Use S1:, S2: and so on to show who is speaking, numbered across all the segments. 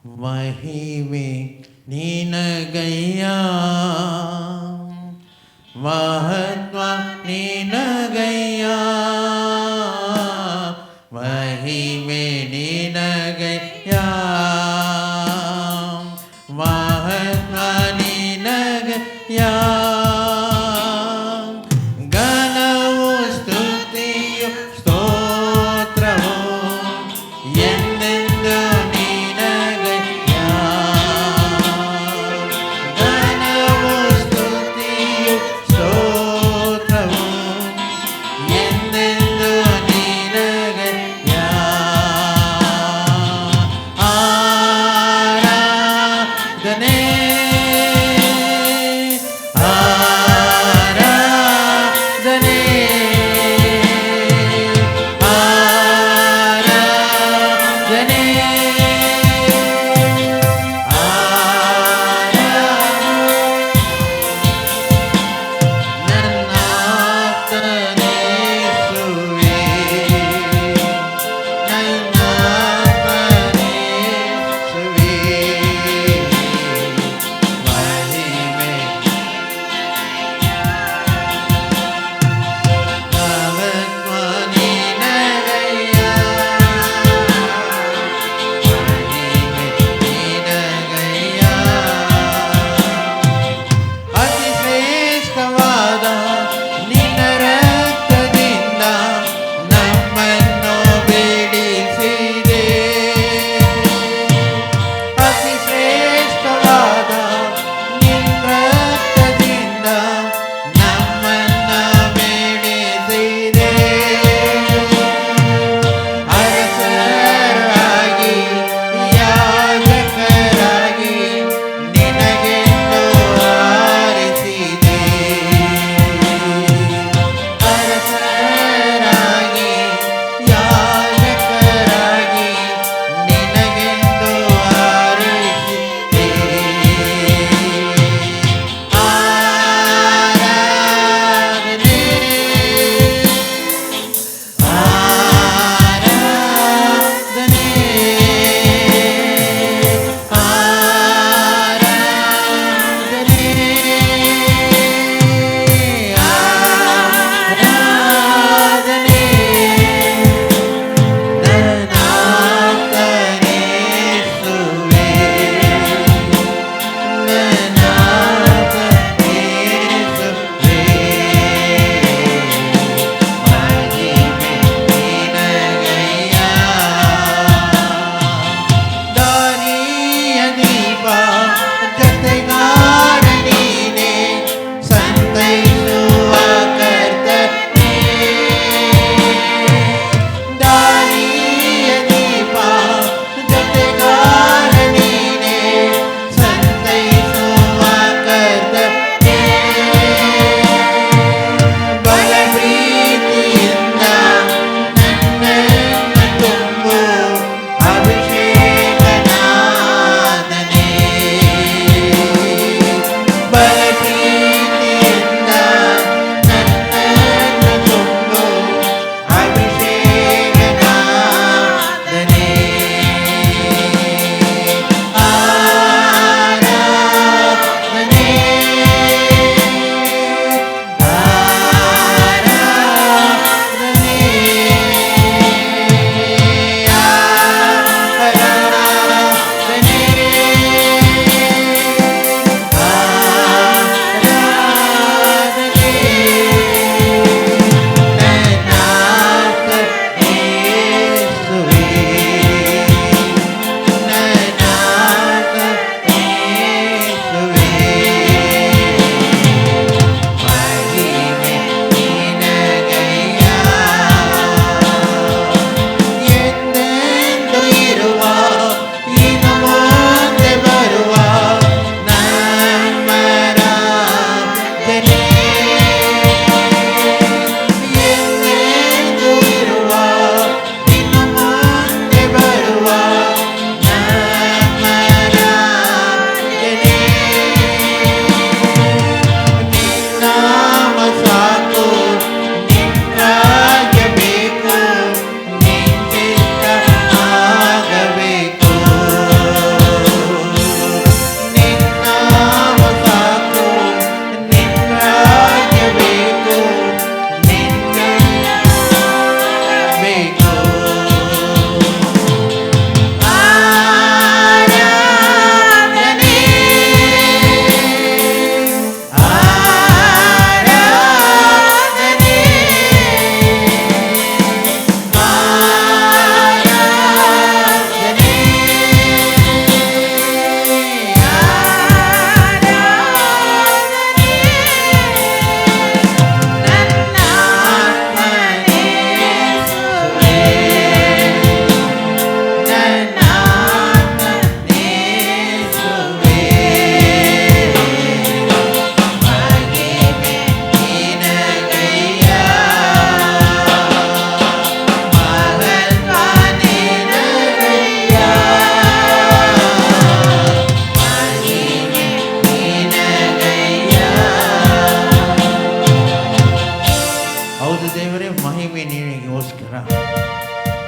S1: ಮಹಿಮೆ ನಿನಗಯ್ಯ, ಮಹತ್ವ ನಿನಗಯ್ಯ, ಮಹಿಮೆ ನಿನಗಯ್ಯ, ಮಹತ್ವ ನಿನಗಯ್ಯ. ಘನವು ಸ್ತುತಿಯು ಸ್ತೋತ್ರವು ಎಂದೆಂದು ನಿನಗಯ್ಯ. ಘನವು ಸ್ತುತಿಯು ಸ್ತೋತ್ರವು ಎಂದೆಂದು ನಿನಗಯ್ಯ.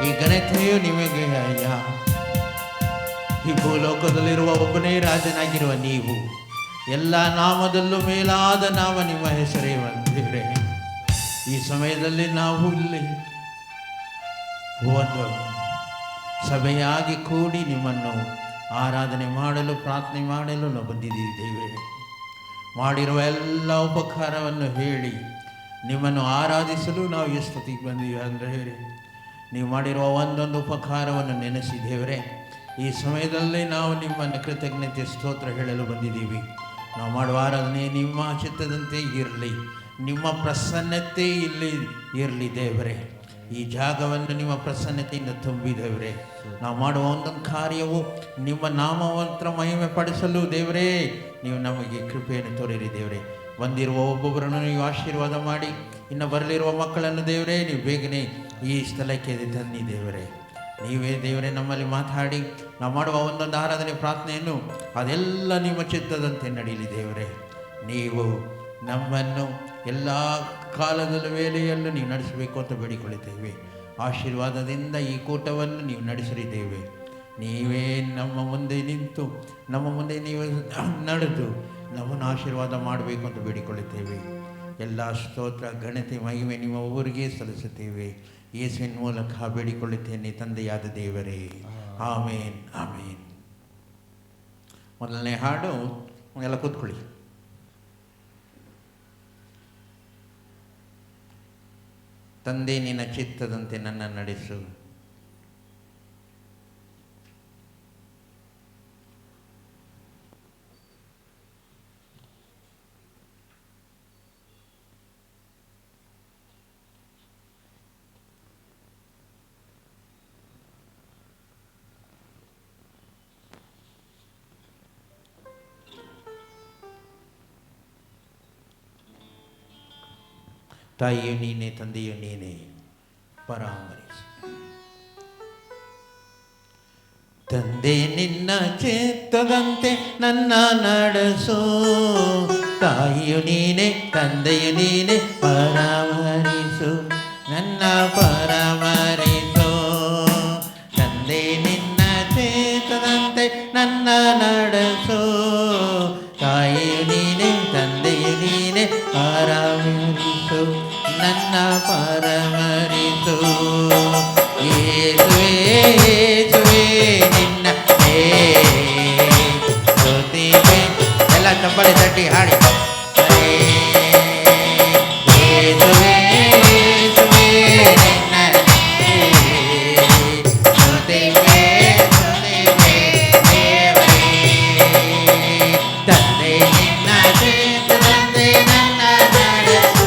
S1: ಈ ಘನತೆಯು ನಿಮಗೆ ಅಯ್ಯ. ಈ ಭೂಲೋಕದಲ್ಲಿರುವ ಒಬ್ಬನೇ ರಾಜನಾಗಿರುವ ನೀವು, ಎಲ್ಲ ನಾಮದಲ್ಲೂ ಮೇಲಾದ ನಾಮ ನಿಮ್ಮ ಹೆಸರೇ ಬಂದಿದ್ರೆ, ಈ ಸಮಯದಲ್ಲಿ ನಾವು ಇಲ್ಲಿ ಒಂದು ಸಭೆಯಾಗಿ ಕೂಡಿ ನಿಮ್ಮನ್ನು ಆರಾಧನೆ ಮಾಡಲು ಪ್ರಾರ್ಥನೆ ಮಾಡಲು ನಾವು ಬಂದಿದ್ದೇವೆ. ಮಾಡಿರುವ ಎಲ್ಲ ಉಪಕಾರವನ್ನು ಹೇಳಿ ನಿಮ್ಮನ್ನು ಆರಾಧಿಸಲು ನಾವು ಎಷ್ಟೊತ್ತಿಗೆ ಬಂದೀವಿ ಅಂದರೆ ಹೇಳಿ, ನೀವು ಮಾಡಿರುವ ಒಂದೊಂದು ಉಪಕಾರವನ್ನು ನೆನೆಸಿದ್ದೇವೆ. ಈ ಸಮಯದಲ್ಲಿ ನಾವು ನಿಮ್ಮನ್ನು ಕೃತಜ್ಞತೆ ಸ್ತೋತ್ರ ಹೇಳಲು ಬಂದಿದ್ದೀವಿ. ನಾವು ಮಾಡುವ ಆರಾಧನೆ ನಿಮ್ಮ ಚಿತ್ತದಂತೆ ಇರಲಿ, ನಿಮ್ಮ ಪ್ರಸನ್ನತೆ ಇಲ್ಲಿ ಇರಲಿ ದೇವರೇ. ಈ ಜಾಗವನ್ನು ನಿಮ್ಮ ಪ್ರಸನ್ನತೆಯಿಂದ ತುಂಬಿದೇವರೇ. ನಾವು ಮಾಡುವ ಒಂದೊಂದು ಕಾರ್ಯವು ನಿಮ್ಮ ನಾಮವಂತ್ರ ಮಹಿಮೆ ಪಡಿಸಲು ದೇವರೇ ನೀವು ನಮಗೆ ಕೃಪೆಯನ್ನು ತೋರಿರಿ ದೇವರೇ. ಬಂದಿರುವ ಒಬ್ಬೊಬ್ಬರನ್ನು ನೀವು ಆಶೀರ್ವಾದ ಮಾಡಿ, ಇನ್ನು ಬರಲಿರುವ ಮಕ್ಕಳನ್ನು ದೇವರೇ ನೀವು ಬೇಗನೆ ಈ ಸ್ಥಳಕ್ಕೆ ತನ್ನಿ ದೇವರೇ. ನೀವೇ ದೇವರೇ ನಮ್ಮಲ್ಲಿ ಮಾತಾಡಿ ನಾವು ಮಾಡುವ ಒಂದೊಂದು ಆರಾಧನೆ ಪ್ರಾರ್ಥನೆಯನ್ನು ಅದೆಲ್ಲ ನಿಮ್ಮ ಚಿತ್ತದಂತೆ ನಡೀಲಿ ದೇವರೇ. ನೀವು ನಮ್ಮನ್ನು ಎಲ್ಲ ಕಾಲದ ವೇಳೆಯಲ್ಲೂ ನೀವು ನಡೆಸಬೇಕು ಅಂತ ಬೇಡಿಕೊಳ್ಳುತ್ತೇವೆ. ಆಶೀರ್ವಾದದಿಂದ ಈ ಕೂಟವನ್ನು ನೀವು ನಡೆಸಲಿದ್ದೇವೆ. ನೀವೇ ನಮ್ಮ ಮುಂದೆ ನಿಂತು ನಮ್ಮ ಮುಂದೆ ನೀವು ನಡೆದು ನಮ್ಮನ್ನು ಆಶೀರ್ವಾದ ಮಾಡಬೇಕು ಅಂತ ಬೇಡಿಕೊಳ್ಳುತ್ತೇವೆ. ಎಲ್ಲ ಸ್ತೋತ್ರ ಘನತೆ ಮಹಿಮೆ ನಿಮ್ಮ ಊರಿಗೆ ಸಲ್ಲಿಸುತ್ತೇವೆ. ಯೇಸುವಿನ ಮೂಲಕ ಬೇಡಿಕೊಳ್ಳುತ್ತೇನೆ ತಂದೆಯಾದ ದೇವರೇ, ಆಮೇನ್ ಆಮೇನ್. ಮೊದಲನೇ ಹಾಡು ಎಲ್ಲ ಕೂತ್ಕೊಳ್ಳಿ. ತಂದೆ ನಿನ್ನ ಚಿತ್ತದಂತೆ ನನ್ನ ನಡೆಸು. ತಾಯಿಯು ನೀನೇ, ತಂದೆಯು ನೀನೇ, ಪರಾಮರಿಸು. ತಂದೆ ನಿನ್ನ ಚಿತ್ತದಂತೆ ನನ್ನ ನಡೆಸು. ತಾಯಿಯು ನೀನೇ, ತಂದೆಯು ನೀನೇ, ಪರಾಮರಿಸು, ನನ್ನ ಪರಾಮರಿಸು. ತಂದೆ ನಿನ್ನ ಚಿತ್ತದಂತೆ ನನ್ನ ನಡೆಸು. ತಾಯಿಯು ನೀನೇ, ತಂದೆಯು ನೀನೇ, ಪರಾಮರಿಸು, ನನ್ನ ಪರಾಮರಿಸು. ಯೇಸುವೇ ಯೇಸುವೇ ನಿನ್ನ ಸ್ತುತಿಗೆ ಎಲ್ಲ ಚಪ್ಪಲಿ ತಟ್ಟಿ ಹಾಡಿ. ಯೇಸುವೇ ಯೇಸುವೇ ನಿನ್ನ ಸ್ತುತಿಗೆ ಸ್ತುತಿಗೆ ದೇವರೇ. ತಂದೆ ನಿನ್ನ ಚಿತ್ತದಂತೆ ನನ್ನ ನಡೆಸು.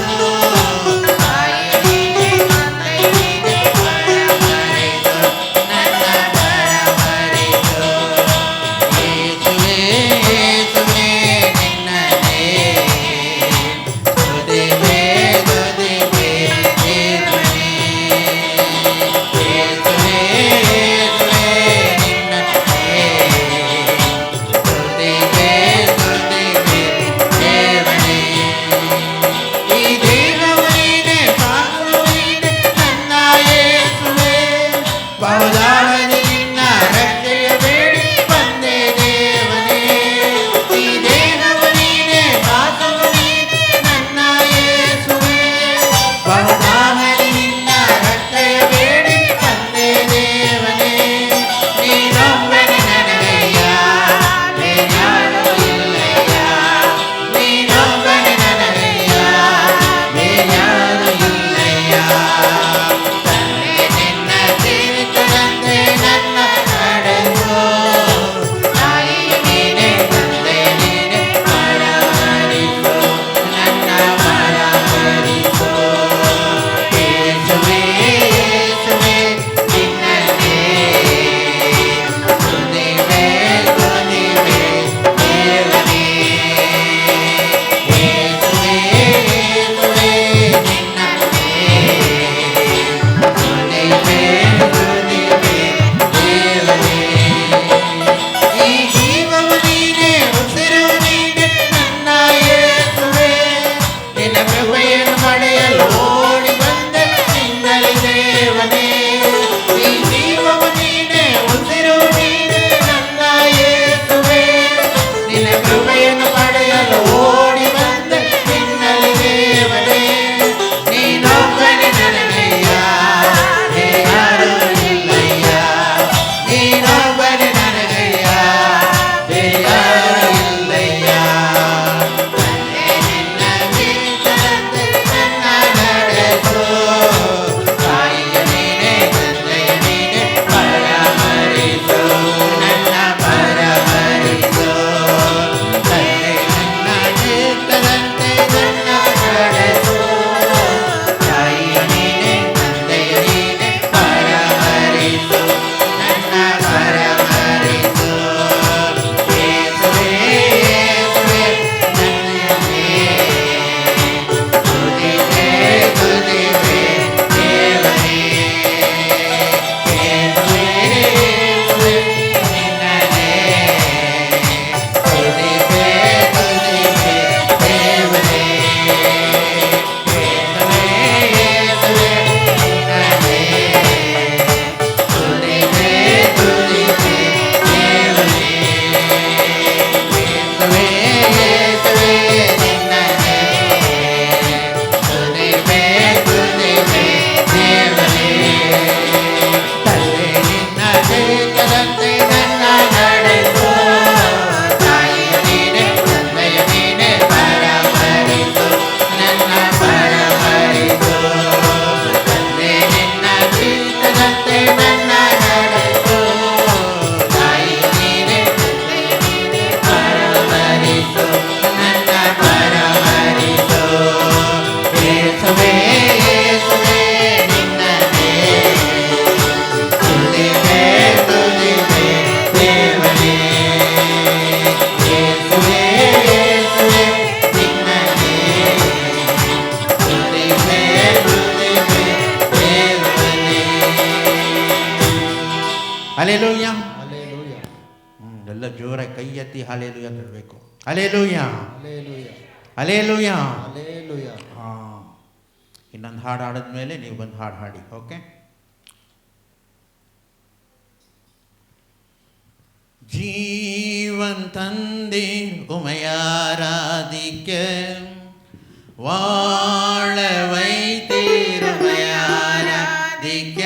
S1: ಹಲ್ಲೆಲೂಯ.
S2: ಹಲ್ಲೆಲೂಯ.
S1: ಎಲ್ಲ ಜೋರಾಗಿ ಕೈ ಎತ್ತಿ ಹಲ್ಲೆಲೂಯ ಅಂತ ಹೇಳಬೇಕು. Hallelujah,
S2: hallelujah,
S1: hallelujah.
S2: ಹಲ್ಲೆಲೂಯ.
S1: ಹಾಂ, ಇನ್ನೊಂದು ಹಾಡು ಹಾಡಿದ್ಮೇಲೆ ನೀವು ಬಂದು ಹಾಡು ಹಾಡಿ. ಓಕೆ. ஜீவன் தந்தே உமையாராதிக்க வாழ வைத்தீர் உமையாராதிக்க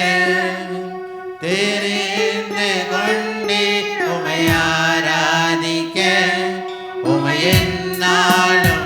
S1: தெரிந்து கொண்டே உமையாராதிக்க உமையென்னாலும்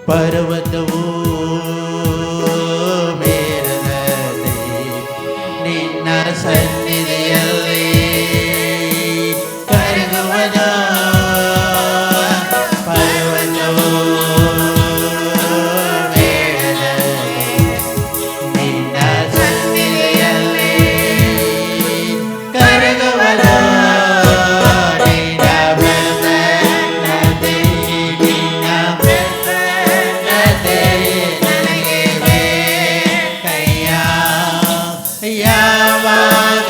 S1: ಪರ್ವತವು ಮೇರದಲ್ಲಿ ನಿನ್ನ ಸನ್ನಿಧಿಯಲ್ಲಿ ಕರಗುವದ ಪರ್ವತವು ಮೇರದಲ್ಲಿ ನಿನ್ನ ಸನ್ನಿಧಿಯಲ್ಲಿ ಕರಗುವದ Yama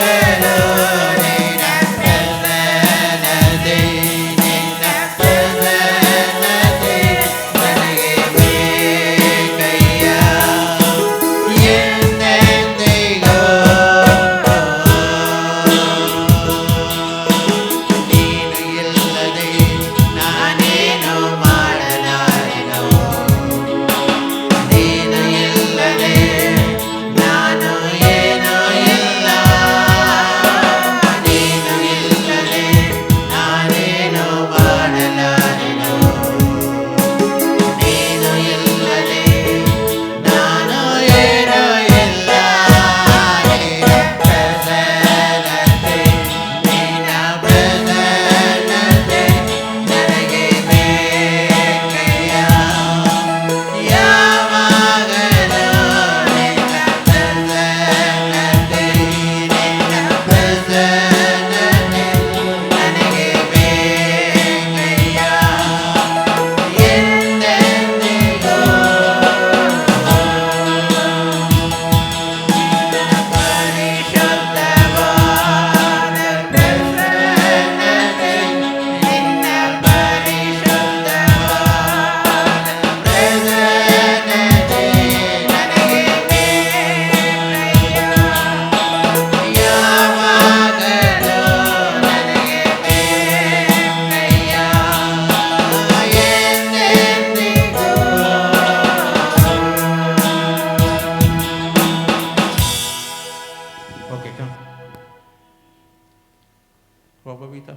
S1: Babita.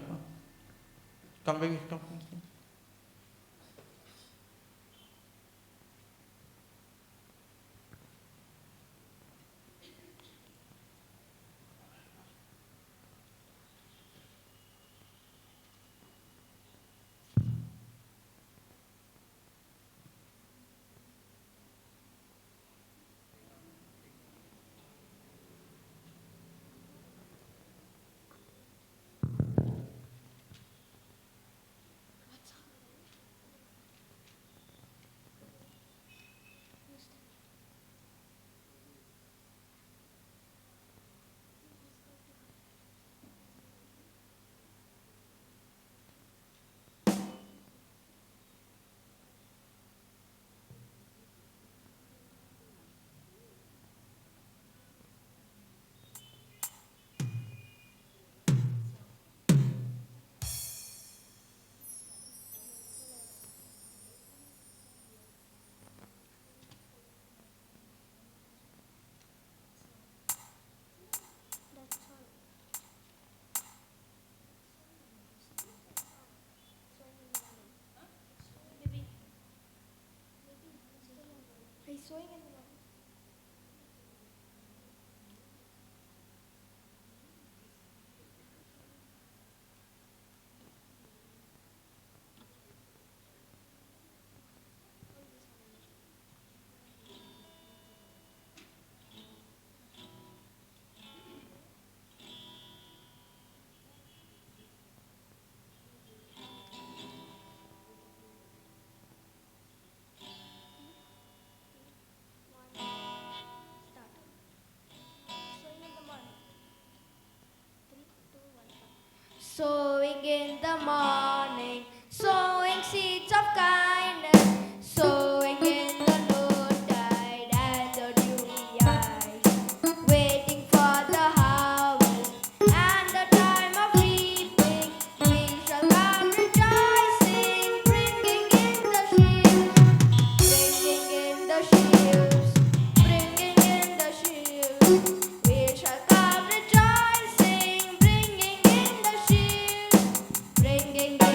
S1: Come baby, come.
S3: He's sewing in the morning. Start. Sewing in the morning. 3, 2, 1, start. Sowing in the morning, sowing seeds of kindness, sowing in the noontide and the dewy eyes, waiting for the harvest and the time of reaping. We shall come rejoicing, bringing in the sheaves, bringing in the sheaves. We shall come rejoicing, bringing in the sheaves, bringing in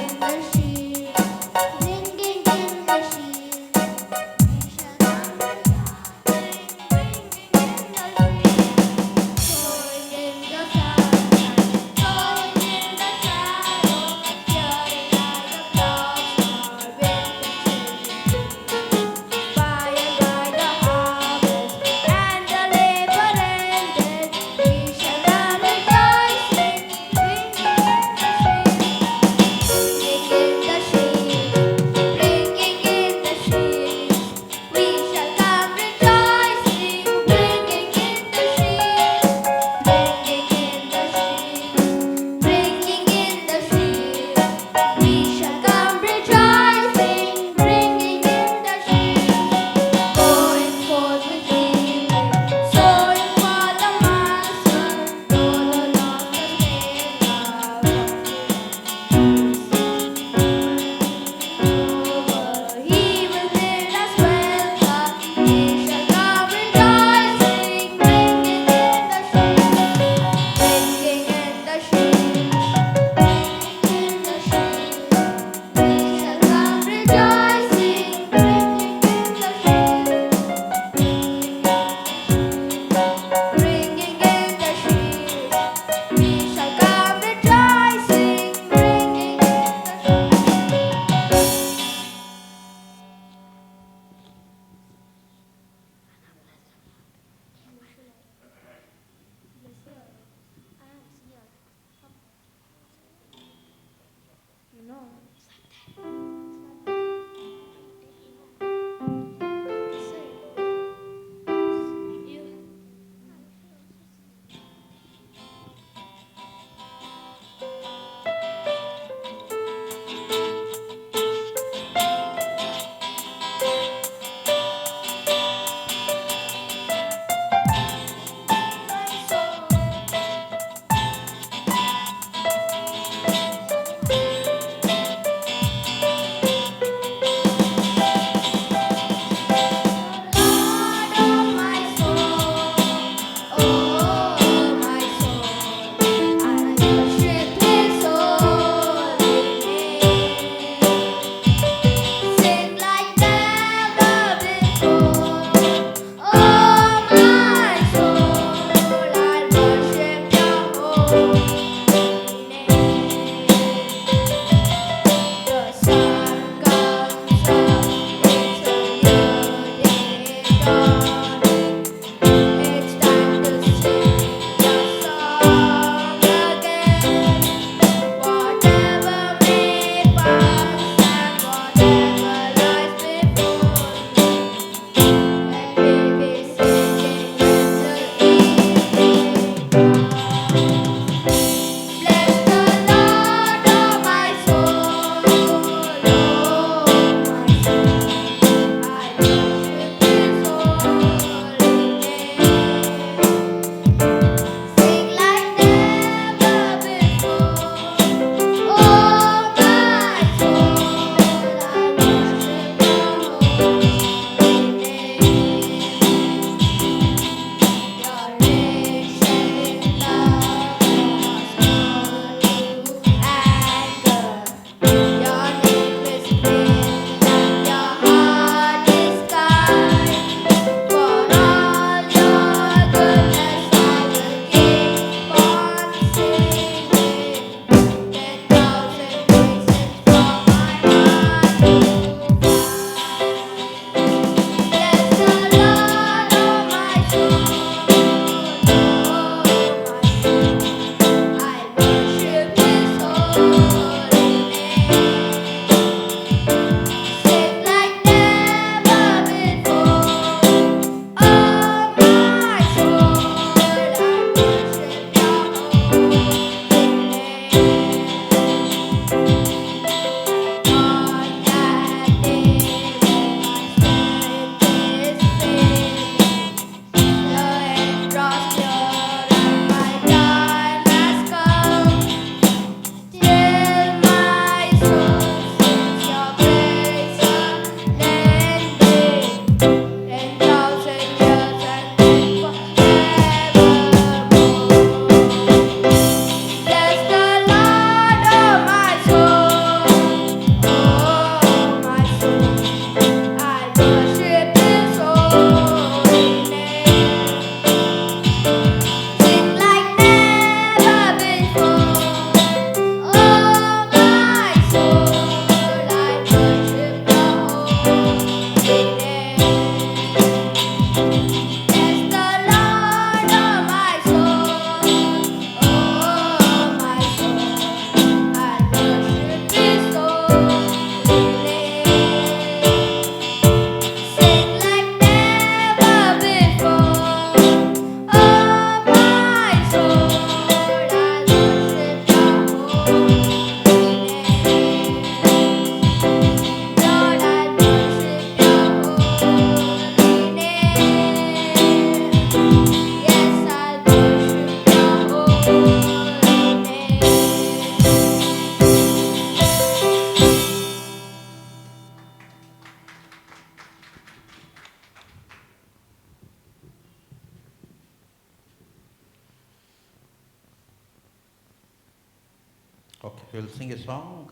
S1: okay, will sing a song.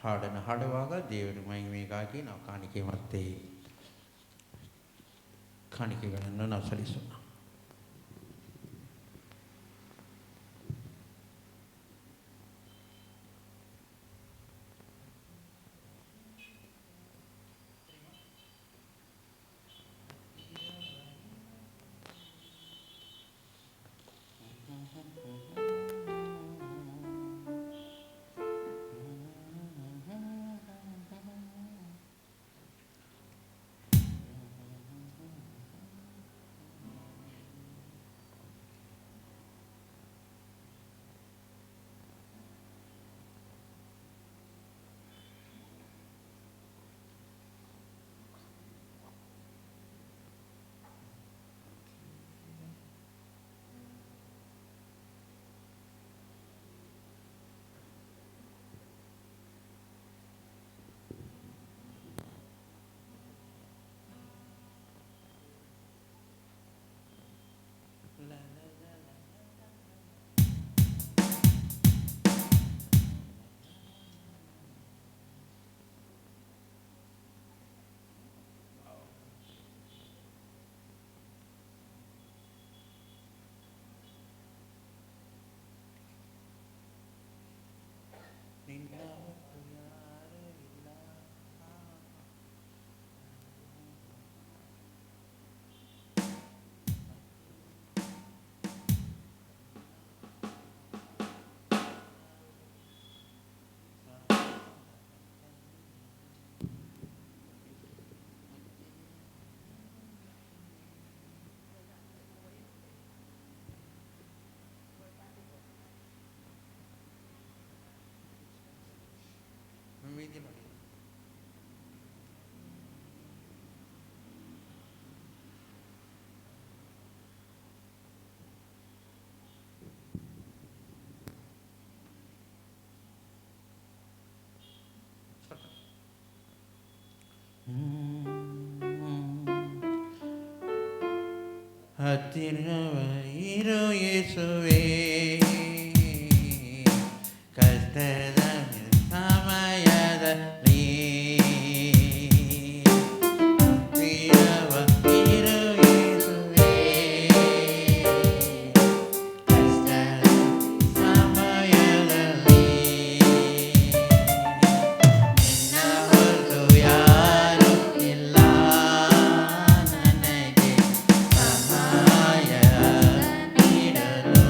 S1: ಹಾಡನ್ನು ಹಾಡುವಾಗ ದೇವರ ಮಹಿಮೆಗಾಗಿ ನಾವು ಕಾಣಿಕೆಗಳನ್ನು ನಾವು ಸಲ್ಲಿಸೋಣ. ಹತ್ತಿರವಿರು ಯೇಸುವೇ, ಕಷ್ಟದ ಸಮಯದಲ್ಲಿ ಹತ್ತಿರವಿರು ಯೇಸುವೇ, ಕಷ್ಟದ ಸಮಯದಲ್ಲಿ ನಿನ್ನ ಹೊರತು ಯಾರೂ ಇಲ್ಲ ನನಗೆ ಸಹಾಯ ನೀಡಲು.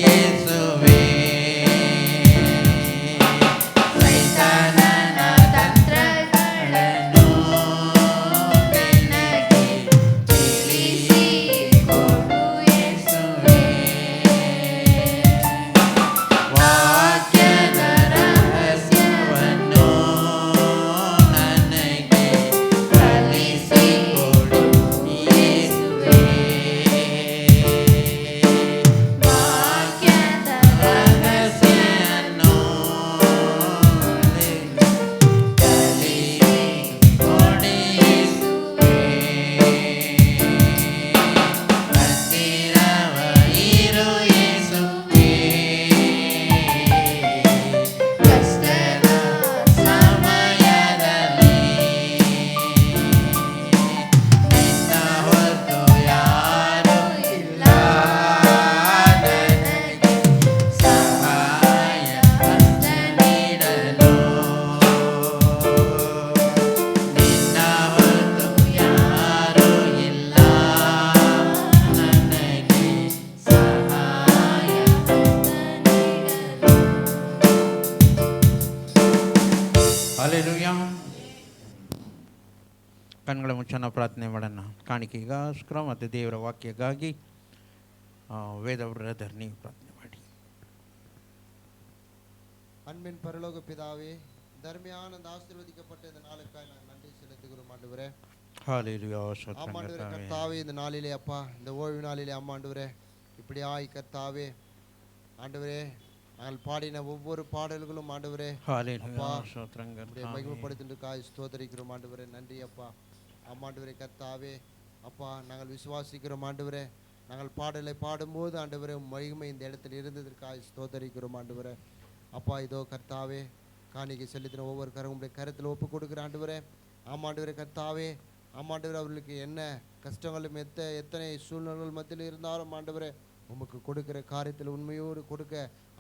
S1: ಯೇಸುವೇ ಸೈತಾನನ ತಂತ್ರಗಳನ್ನು ಬೆನ್ನಗೆ ತಿಳಿಸಿಕೊಡು ಯೇಸುವೇ ವಾಕ್ಯದ ರಹಸ್ಯವನ್ನು ನನಗೆ ಕಲಿಸಿಕೊಡು ಯೇಸುವೇ ವಾಕ್ಯದ ರಹಸ್ಯವನ್ನು ಕಲಿಸಿಕೊಡು ಯೇಸುವೇ ಹತ್ತಿರವ ಇರು ಯೇಸುವೇ ಕಷ್ಟದ ಸಮಯದಲ್ಲಿ ನಿನ್ನ ಹೊರತು ಯಾರೂ ಇಲ್ಲ ನನಗೆ ಸಹಾಯ ಹಸ್ತ ನೀಡಲು ನಿನ್ನ ಹೊರತು ಯಾರೂ ಇಲ್ಲ ನನಗೆ ಸಹಾಯ ಹಲ್ಲೆಲೂಯಾ. ಕಣ್ಗಳ ಮುಚ್ಚನ ಪ್ರಾರ್ಥನೆ ಮಾಡೋಣ. ಕಾಣಿಕೆಗೋಸ್ಕರ ಮತ್ತು ದೇವರ ವಾಕ್ಯಕ್ಕಾಗಿ ವೇದ ಬ್ರದರ್ ನೀವು ಪ್ರಾರ್ಥನೆ ಮಾಡಿ.
S2: அன்பின் பரலோக பிதாவே, தர்மியான இந்த ஆசீர்வதிக்கப்பட்ட இந்த நாளுக்காய் நான் நன்றி செலுத்துகிறோம் ஆண்டவரே.
S1: ஹல்லேலூயா. ಸ್ತೋತ್ರ
S2: ஆமாண்டவரே
S1: கர்த்தாவே.
S2: கர்த்தாவே, இந்த நாளிலே அப்பா, இந்த ஓய்வு நாளிலே ஆமாண்டவரே இப்படியாய் கர்த்தாவே ஆண்டவரே நாங்கள் பாடின ஒவ்வொரு பாடல்களும் ஆண்டவரே
S1: ஹல்லேலூயா.
S2: அப்பா,
S1: ಸ್ತೋತ್ರ
S2: அப்படியே
S1: கர்த்தாவே.
S2: மகிமைப்படுத்துகிறதுக்காய் ஸ்தோத்தரிக்கிறோம் ஆண்டவரே. நன்றி அப்பா. ஆமாண்டவரே கர்த்தாவே அப்பா, நாங்கள் விசுவாசிக்கிறோம் ஆண்டவரே. நாங்கள் பாடலை பாடும்போது ஆண்டவரே மகிமை இந்த இடத்தில் இருந்ததற்காய் ஸ்தோத்தரிக்கிறோம் ஆண்டவரே. அப்பா இதோ கர்த்தாவே காணிக்கை செலுத்தின ஒவ்வொரு உங்களுடைய கருத்தில் ஒப்பு கொடுக்குற ஆண்டவரே. ஆமாண்டவரே கர்த்தாவே, ஆமாண்டவரே அவர்களுக்கு என்ன கஷ்டங்களும் எத்தனை சூழ்நிலைகள் மத்தியில் இருந்தாலும் ஆண்டவரே உமக்கு கொடுக்கிற காரியத்தில் உண்மையோடு கொடுக்க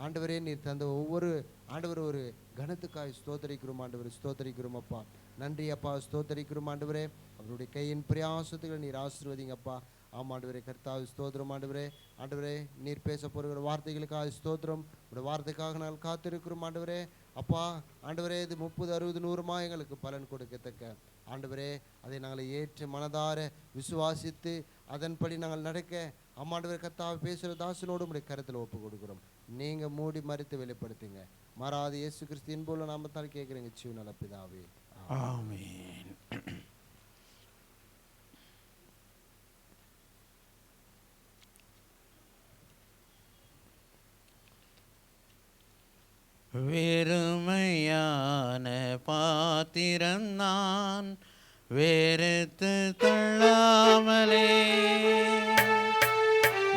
S2: ஆண்டவரே நீர் தந்த ஒவ்வொரு ஆண்டவர் ஒரு கனத்துக்காய் ஸ்தோத்தரிக்கிறோம் ஆண்டவரே. ஸ்தோத்தரிக்கிறோம் அப்பா. நன்றி அப்பா. ஸ்தோத்தரிக்கிறோம் ஆண்டவரே. அவருடைய கையின் பிரயாசத்துகளை நீர் ஆசீர்வதிங்க அப்பா. ஆமாண்டவரே கர்த்தாவே ஸ்தோத்திரம் ஆண்டவரே. ஆண்டவரே நீர் பேச போகிற வார்த்தைகளுக்காக ஸ்தோத்திரம். உடைய வார்த்தைக்காக நாங்கள் காத்திருக்கிறோம் ஆண்டவரே. அப்பா ஆண்டவரே இது 30, 60, 100 எங்களுக்கு பலன் கொடுக்கத்தக்க ஆண்டவரே அதை நாங்கள் ஏற்று மனதார விசுவாசித்து அதன்படி நாங்கள் நடக்க அம்மாண்டவரே கர்த்தாவே பேசுகிற தாசனோடு உடைய கருத்தில் ஒப்பு கொடுக்குறோம். நீங்கள் மூடி மறித்து வெளிப்படுத்துங்க. மாறாத இயேசு கிறிஸ்துவின் போல நாமத்தால் கேட்குறேங்க ஜீவநல பிதாவே.
S1: ஆமென். வெறுமையான பாத்திரம் நான் வெறுத்து தள்ளாமலே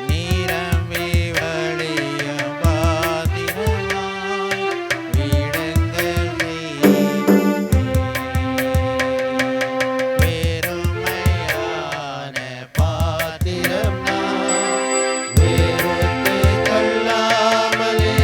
S1: நீரம்பி வழிய பாத்திரமாய் விளங்க செய்வேன். வெறுமையான பாத்திரம் நான் வெறுத்து தள்ளாமலே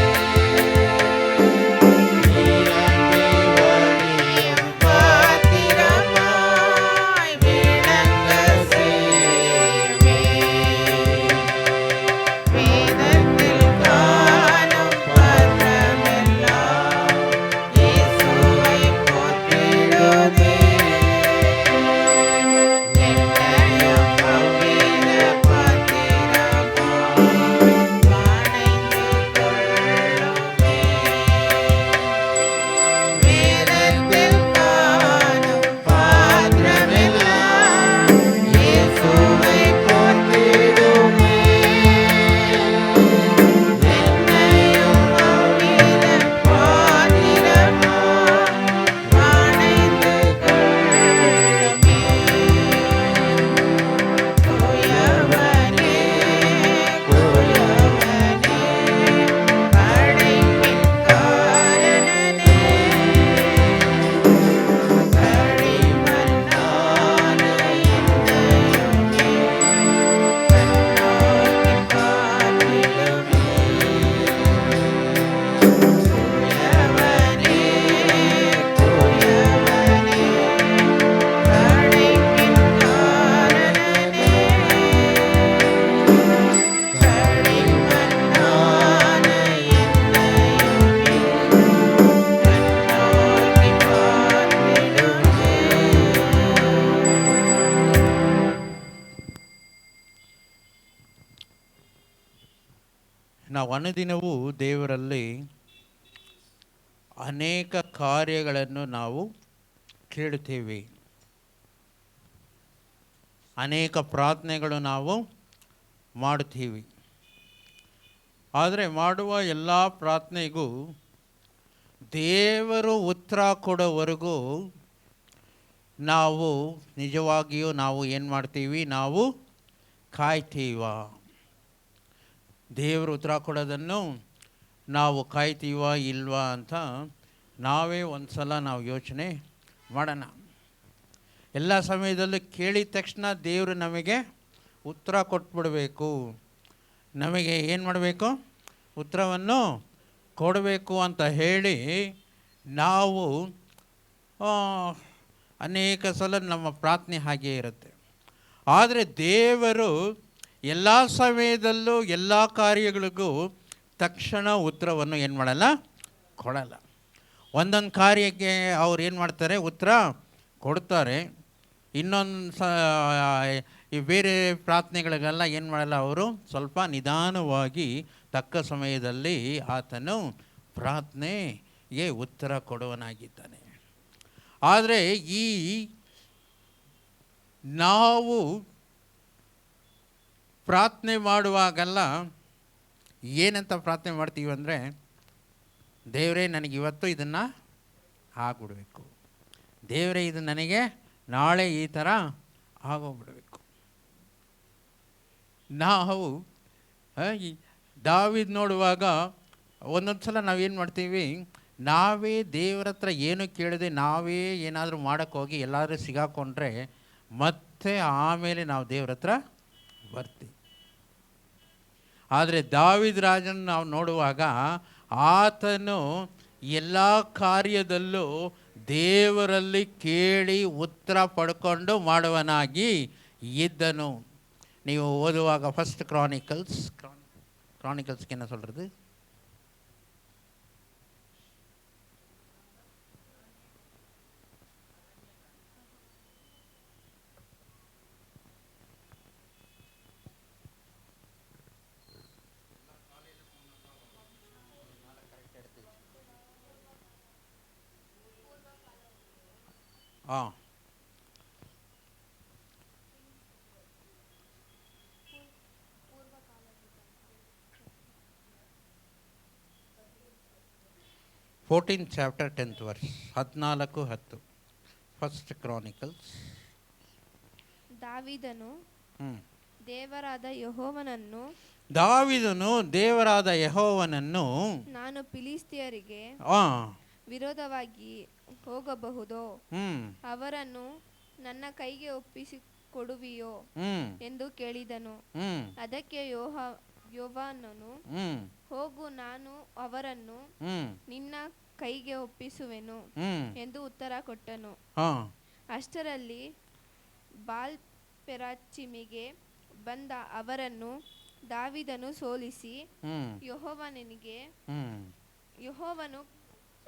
S1: ನಾವು ಅನುದಿನವೂ ದೇವರಲ್ಲಿ ಅನೇಕ ಕಾರ್ಯಗಳನ್ನು ನಾವು ಕೇಳುತ್ತೇವೆ. ಅನೇಕ ಪ್ರಾರ್ಥನೆಗಳು ನಾವು ಮಾಡುತ್ತೀವಿ. ಆದರೆ ಮಾಡುವ ಎಲ್ಲ ಪ್ರಾರ್ಥನೆಗೂ ದೇವರು ಉತ್ತರ ಕೊಡೋವರೆಗೂ ನಾವು ನಿಜವಾಗಿಯೂ ನಾವು ಏನು ಮಾಡ್ತೀವಿ? ನಾವು ಕಾಯ್ತೀವ. ದೇವರು ಉತ್ತರ ಕೊಡೋದನ್ನು ನಾವು ಕಾಯ್ತೀವ ಇಲ್ವಾ ಅಂತ ನಾವೇ ಒಂದು ಸಲ ನಾವು ಯೋಚನೆ ಮಾಡೋಣ. ಎಲ್ಲ ಸಮಯದಲ್ಲೂ ಕೇಳಿದ ತಕ್ಷಣ ದೇವರು ನಮಗೆ ಉತ್ತರ ಕೊಟ್ಬಿಡಬೇಕು, ನಮಗೆ ಏನು ಮಾಡಬೇಕು? ಉತ್ತರವನ್ನು ಕೊಡಬೇಕು ಅಂತ ಹೇಳಿ ನಾವು ಅನೇಕ ಸಲ ನಮ್ಮ ಪ್ರಾರ್ಥನೆ ಹಾಗೇ ಇರುತ್ತೆ. ಆದರೆ ದೇವರು ಎಲ್ಲ ಸಮಯದಲ್ಲೂ ಎಲ್ಲ ಕಾರ್ಯಗಳಿಗೂ ತಕ್ಷಣ ಉತ್ತರವನ್ನು ಏನು ಮಾಡಲ್ಲ? ಕೊಡಲ್ಲ. ಒಂದೊಂದು ಕಾರ್ಯಕ್ಕೆ ಅವ್ರು ಏನು ಮಾಡ್ತಾರೆ? ಉತ್ತರ ಕೊಡ್ತಾರೆ. ಇನ್ನೊಂದು ಈ ಬೇರೆ ಪ್ರಾರ್ಥನೆಗಳಿಗೆಲ್ಲ ಏನು ಮಾಡಲ್ಲ, ಅವರು ಸ್ವಲ್ಪ ನಿಧಾನವಾಗಿ ತಕ್ಕ ಸಮಯದಲ್ಲಿ ಆತನು ಪ್ರಾರ್ಥನೆಗೆ ಉತ್ತರ ಕೊಡುವನಾಗಿದ್ದಾನೆ. ಆದರೆ ಈ ನಾವು ಪ್ರಾರ್ಥನೆ ಮಾಡುವಾಗೆಲ್ಲ ಏನಂತ ಪ್ರಾರ್ಥನೆ ಮಾಡ್ತೀವಿ ಅಂದರೆ, ದೇವರೇ ನನಗಿವತ್ತು ಇದನ್ನು ಆಗ್ಬಿಡ್ಬೇಕು, ದೇವರೇ ಇದು ನನಗೆ ನಾಳೆ ಈ ಥರ ಆಗೋಗ್ಬಿಡಬೇಕು. ನಾವು ದಾವೀದ್ ನೋಡುವಾಗ ಒಂದೊಂದು ಸಲ ನಾವೇನು ಮಾಡ್ತೀವಿ? ನಾವೇ ದೇವರ ಹತ್ರ ಏನು ಕೇಳದೆ ನಾವೇ ಏನಾದರೂ ಮಾಡೋಕ್ಕೋಗಿ ಎಲ್ಲಾದರೂ ಸಿಗಾಕೊಂಡ್ರೆ ಮತ್ತೆ ಆಮೇಲೆ ನಾವು ದೇವ್ರ ಹತ್ರ ಬರ್ತೀವಿ. ಆದರೆ ದಾವೀದ್ ರಾಜನ ನಾವು ನೋಡುವಾಗ ಆತನು ಎಲ್ಲ ಕಾರ್ಯದಲ್ಲೂ ದೇವರಲ್ಲಿ ಕೇಳಿ ಉತ್ತರ ಪಡ್ಕೊಂಡು ಮಾಡುವನಾಗಿ ಇದ್ದನು. ನೀವು ಓದುವಾಗ ಫಸ್ಟ್ ಕ್ರಾನಿಕಲ್ಸ್ಗೆ என்ன சொல்கிறது? ஆ 14th chapter 10th verse 14:10 first Chronicles.
S3: ದಾವೀದನು ದೇವರಾದ ಯೆಹೋವನನ್ನು ನಾನು ಫಿಲಿಷ್ಟಿಯರಿಗೆ ವಿರೋಧವಾಗಿ ಹೋಗಬಹುದೋ? ಅವರನ್ನು ನನ್ನ ಕೈಗೆ ಒಪ್ಪಿಸಿಕೊಡುವಿಯೋ ಎಂದು ಕೇಳಿದನು. ಅದಕ್ಕೆ ಯೋವಾಬನು, ಹೋಗು, ನಾನು ಅವರನ್ನು ನಿನ್ನ ಕೈಗೆ ಒಪ್ಪಿಸುವೆನು ಎಂದು ಉತ್ತರ ಕೊಟ್ಟನು. ಅಷ್ಟರಲ್ಲಿ ಬಾಲ್ ಪೆರಾಚಿಮಿಗೆ ಬಂದ ಅವರನ್ನು ದಾವೀದನು ಸೋಲಿಸಿ, ಯೆಹೋವನು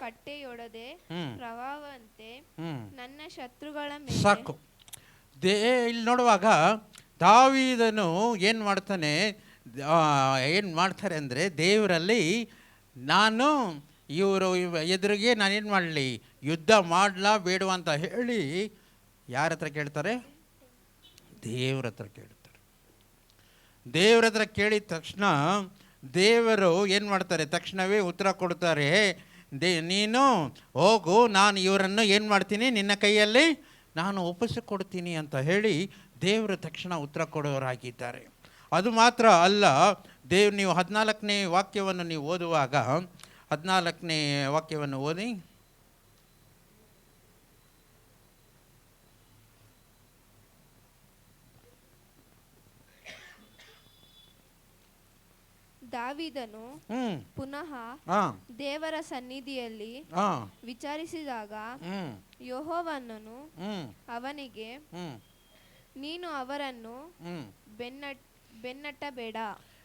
S3: ಕಟ್ಟೆಯೊಡದೆ ಪ್ರವಾಹವಂತೆ ನನ್ನ ಶತ್ರುಗಳ ಮೇಲೆ.
S1: ಸಾಕು. ಇಲ್ಲಿ ನೋಡುವಾಗ ದಾವೀದನು ಏನು ಮಾಡ್ತಾರೆ ಅಂದರೆ, ದೇವರಲ್ಲಿ ನಾನು ಇವರು ಎದುರಿಗೆ ನಾನೇನು ಮಾಡಲಿ, ಯುದ್ಧ ಮಾಡಲಾ ಬೇಡವಾ ಅಂತ ಹೇಳಿ ಯಾರ ಹತ್ರ ಕೇಳ್ತಾರೆ? ದೇವ್ರ ಹತ್ರ ಕೇಳ್ತಾರೆ. ದೇವ್ರ ಹತ್ರ ಕೇಳಿದ ತಕ್ಷಣ ದೇವರು ಏನು ಮಾಡ್ತಾರೆ? ತಕ್ಷಣವೇ ಉತ್ತರ ಕೊಡ್ತಾರೆ. ನೀನು ಹೋಗು, ನಾನು ಇವರನ್ನು ಏನು ಮಾಡ್ತೀನಿ, ನಿನ್ನ ಕೈಯಲ್ಲಿ ನಾನು ಒಪ್ಪಿಸಿಕೊಡ್ತೀನಿ ಅಂತ ಹೇಳಿ ದೇವರು ತಕ್ಷಣ ಉತ್ತರ ಕೊಡೋರಾಗಿದ್ದಾರೆ. ಅದು ಮಾತ್ರ ಅಲ್ಲ, ನೀವು 14ನೇ ವಾಕ್ಯವನ್ನು ನೀವು ಓದುವಾಗ 14ನೇ ವಾಕ್ಯವನ್ನು ಓದಿ.
S3: ದಾವೀದನು ಪುನಃ ದೇವರ ಸನ್ನಿಧಿಯಲ್ಲಿ ವಿಚಾರಿಸಿದಾಗ ಯೆಹೋವನು ಅವನಿಗೆ, ನೀನು ಅವರನ್ನು ಬೆನ್ನಟ್ಟಬೇಡ,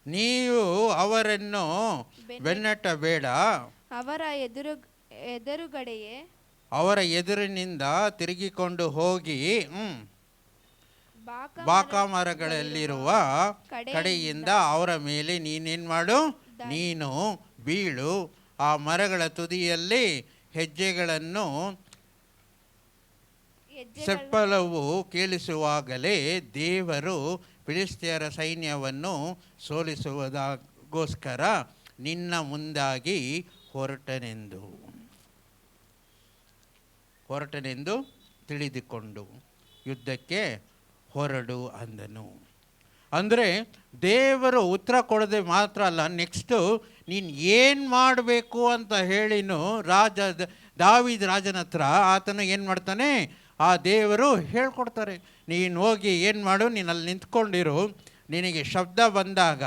S1: ನೀವು ಅವರನ್ನು ಬೆನ್ನಟ್ಟಬೇಡ,
S3: ಅವರ ಎದುರುಗಡೆಯೇ
S1: ಅವರ ಎದುರಿನಿಂದ ತಿರುಗಿಕೊಂಡು ಹೋಗಿ ಬಾಕ ಮರಗಳಲ್ಲಿರುವ ಕಡೆಯಿಂದ ಅವರ ಮೇಲೆ ನೀನೇನು ಮಾಡು? ನೀನು ಬೀಳು, ಆ ಮರಗಳ ತುದಿಯಲ್ಲಿ ಹೆಜ್ಜೆಗಳನ್ನು ಸೆಪ್ಪಲವು ಕೇಳಿಸುವಾಗಲೇ ದೇವರು ಫಿಲಿಷ್ಟಿಯರ ಸೈನ್ಯವನ್ನು ಸೋಲಿಸುವುದಕ್ಕೋಸ್ಕರ ನಿನ್ನ ಮುಂದಾಗಿ ಹೊರಟನೆಂದು ತಿಳಿದುಕೊಂಡು ಯುದ್ಧಕ್ಕೆ ಹೊರಡು ಅಂದನು. ಅಂದರೆ ದೇವರು ಉತ್ತರ ಕೊಡದೆ ಮಾತ್ರ ಅಲ್ಲ, ನೆಕ್ಸ್ಟು ನೀನು ಏನು ಮಾಡಬೇಕು ಅಂತ ಹೇಳಿನು ದಾವೀದ ರಾಜನ ಹತ್ರ ಆತನು ಏನು ಮಾಡ್ತಾನೆ, ಆ ದೇವರು ಹೇಳ್ಕೊಡ್ತಾರೆ. ನೀನು ಹೋಗಿ ಏನು ಮಾಡು, ನೀನು ಅಲ್ಲಿ ನಿಂತ್ಕೊಂಡಿರು, ನಿನಗೆ ಶಬ್ದ ಬಂದಾಗ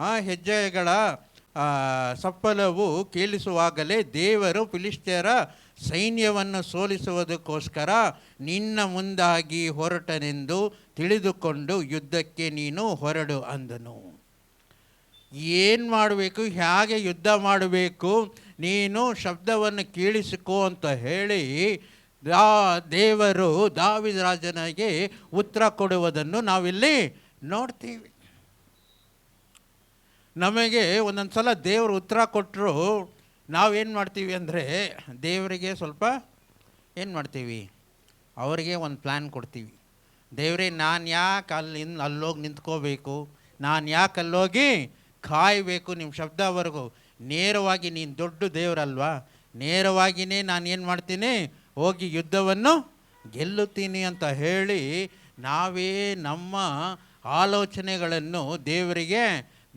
S1: ಆ ಹೆಜ್ಜೆಗಳ ಸಪ್ಪಲವು ಕೇಳಿಸುವಾಗಲೇ ದೇವರು ಫಿಲಿಷ್ಟಿಯರ ಸೈನ್ಯವನ್ನು ಸೋಲಿಸುವುದಕ್ಕೋಸ್ಕರ ನಿನ್ನ ಮುಂದಾಗಿ ಹೊರಟನೆಂದು ತಿಳಿದುಕೊಂಡು ಯುದ್ಧಕ್ಕೆ ನೀನು ಹೊರಡು ಅಂದನು. ಏನು ಮಾಡಬೇಕು, ಹೇಗೆ ಯುದ್ಧ ಮಾಡಬೇಕು, ನೀನು ಶಬ್ದವನ್ನು ಕೇಳಿಸಿಕೋ ಅಂತ ಹೇಳಿ ದೇವರು ದಾವೀದ ರಾಜನಿಗೆ ಉತ್ತರ ಕೊಡುವುದನ್ನು ನಾವಿಲ್ಲಿ ನೋಡ್ತೀವಿ. ನಮಗೆ ಒಂದೊಂದು ಸಲ ದೇವರು ಉತ್ತರ ಕೊಟ್ಟರು ನಾವೇನು ಮಾಡ್ತೀವಿ ಅಂದರೆ, ದೇವರಿಗೆ ಸ್ವಲ್ಪ ಏನು ಮಾಡ್ತೀವಿ, ಅವರಿಗೆ ಒಂದು ಪ್ಲ್ಯಾನ್ ಕೊಡ್ತೀವಿ. ದೇವರೇ, ನಾನು ಯಾಕೆ ಅಲ್ಲೋಗಿ ನಿಂತ್ಕೋಬೇಕು, ನಾನು ಯಾಕೆ ಅಲ್ಲೋಗಿ ಕಾಯಬೇಕು ನಿಮ್ಮ ಶಬ್ದವರೆಗೂ, ನೇರವಾಗಿ ನೀನು ದೊಡ್ಡ ದೇವರಲ್ವಾ, ನೇರವಾಗಿಯೇ ನಾನು ಏನು ಮಾಡ್ತೀನಿ, ಹೋಗಿ ಯುದ್ಧವನ್ನು ಗೆಲ್ಲುತ್ತೀನಿ ಅಂತ ಹೇಳಿ ನಾವೇ ನಮ್ಮ ಆಲೋಚನೆಗಳನ್ನು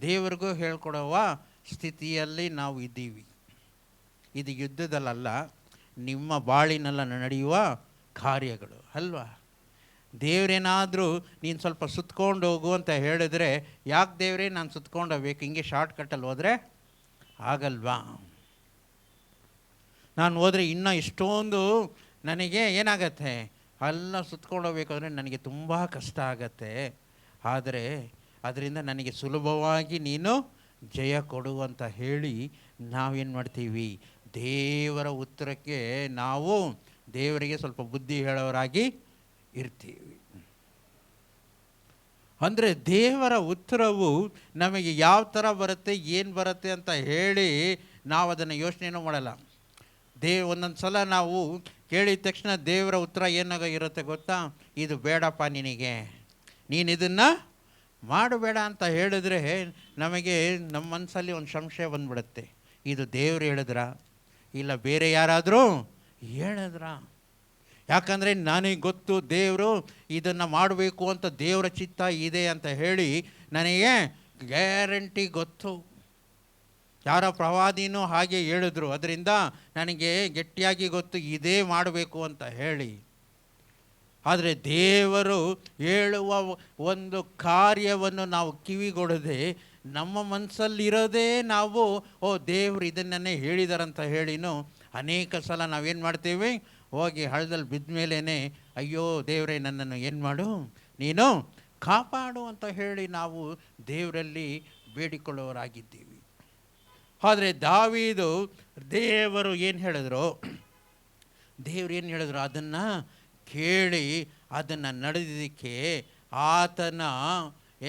S1: ದೇವರಿಗೂ ಹೇಳ್ಕೊಡುವ ಸ್ಥಿತಿಯಲ್ಲಿ ನಾವು ಇದ್ದೀವಿ. ಇದು ಯುದ್ಧದಲ್ಲ, ನಿಮ್ಮ ಬಾಳಿನೆಲ್ಲ ನಡೆಯುವ ಕಾರ್ಯಗಳು ಅಲ್ವಾ. ದೇವರೇನಾದರೂ ನೀನು ಸ್ವಲ್ಪ ಸುತ್ಕೊಂಡು ಹೋಗು ಅಂತ ಹೇಳಿದ್ರೆ, ಯಾಕೆ ದೇವರೇ ನಾನು ಸುತ್ಕೊಂಡು ಹೋಗ್ಬೇಕು, ಹಿಂಗೆ ಶಾರ್ಟ್ ಕಟ್ಟಲ್ಲಿ ಹೋದರೆ ಆಗಲ್ವಾ. ನಾನು ಹೋದರೆ ಇನ್ನೂ ಇಷ್ಟೊಂದು ನನಗೆ ಏನಾಗತ್ತೆ, ಎಲ್ಲ ಸುತ್ಕೊಂಡು ಹೋಗ್ಬೇಕಾದ್ರೆ ನನಗೆ ತುಂಬ ಕಷ್ಟ ಆಗತ್ತೆ. ಆದರೆ ಅದರಿಂದ ನನಗೆ ಸುಲಭವಾಗಿ ನೀನು ಜಯ ಕೊಡು ಅಂತ ಹೇಳಿ ನಾವೇನು ಮಾಡ್ತೀವಿ, ದೇವರ ಉತ್ತರಕ್ಕೆ ನಾವು ದೇವರಿಗೆ ಸ್ವಲ್ಪ ಬುದ್ಧಿ ಹೇಳೋರಾಗಿ ಇರ್ತೀವಿ. ಅಂದರೆ ದೇವರ ಉತ್ತರವು ನಮಗೆ ಯಾವ ಥರ ಬರುತ್ತೆ, ಏನು ಬರುತ್ತೆ ಅಂತ ಹೇಳಿ ನಾವು ಅದನ್ನು ಯೋಚನೆಯೂ ಮಾಡಲ್ಲ. ಒಂದೊಂದು ಸಲ ನಾವು ಕೇಳಿದ ತಕ್ಷಣ ದೇವರ ಉತ್ತರ ಏನಾಗ ಇರುತ್ತೆ ಗೊತ್ತಾ, ಇದು ಬೇಡಪ್ಪ ನಿನಗೆ, ನೀನು ಇದನ್ನು ಮಾಡಬೇಡ ಅಂತ ಹೇಳಿದ್ರೆ ನಮಗೆ ನಮ್ಮ ಮನಸ್ಸಲ್ಲಿ ಒಂದು ಸಂಶಯ ಬಂದ್ಬಿಡುತ್ತೆ, ಇದು ದೇವರು ಹೇಳಿದ್ರಾ ಇಲ್ಲ ಬೇರೆ ಯಾರಾದರೂ ಹೇಳಿದ್ರಾ. ಯಾಕಂದರೆ ನನಗೆ ಗೊತ್ತು ದೇವರು ಇದನ್ನು ಮಾಡಬೇಕು ಅಂತ ದೇವರ ಚಿತ್ತ ಇದೆ ಅಂತ ಹೇಳಿ ನನಗೆ ಗ್ಯಾರಂಟಿ ಗೊತ್ತು. ಯಾರ ಪ್ರವಾದಿನೂ ಹಾಗೆ ಹೇಳಿದ್ರು, ಅದರಿಂದ ನನಗೆ ಗಟ್ಟಿಯಾಗಿ ಗೊತ್ತು ಇದೇ ಮಾಡಬೇಕು ಅಂತ ಹೇಳಿ. ಆದರೆ ದೇವರು ಹೇಳುವ ಒಂದು ಕಾರ್ಯವನ್ನು ನಾವು ಕಿವಿಗೊಡದೆ ನಮ್ಮ ಮನಸ್ಸಲ್ಲಿರೋದೇ ನಾವು ದೇವರು ಇದನ್ನೇ ಹೇಳಿದಾರಂತ ಹೇಳಿನೂ ಅನೇಕ ಸಲ ನಾವೇನು ಮಾಡ್ತೀವಿ, ಹೋಗಿ ಹಳ್ಳದಲ್ಲಿ ಬಿದ್ದ ಮೇಲೇ ಅಯ್ಯೋ ದೇವರೇ ನನ್ನನ್ನು ಏನು ಮಾಡು, ನೀನು ಕಾಪಾಡು ಅಂತ ಹೇಳಿ ನಾವು ದೇವರಲ್ಲಿ ಬೇಡಿಕೊಳ್ಳೋರಾಗಿದ್ದೀವಿ. ಆದರೆ ದಾವೀದು ದೇವರು ಏನು ಹೇಳಿದ್ರು ಅದನ್ನು ಕೇಳಿ ಅದನ್ನು ನಡೆದಿದ್ದಕ್ಕೆ ಆತನ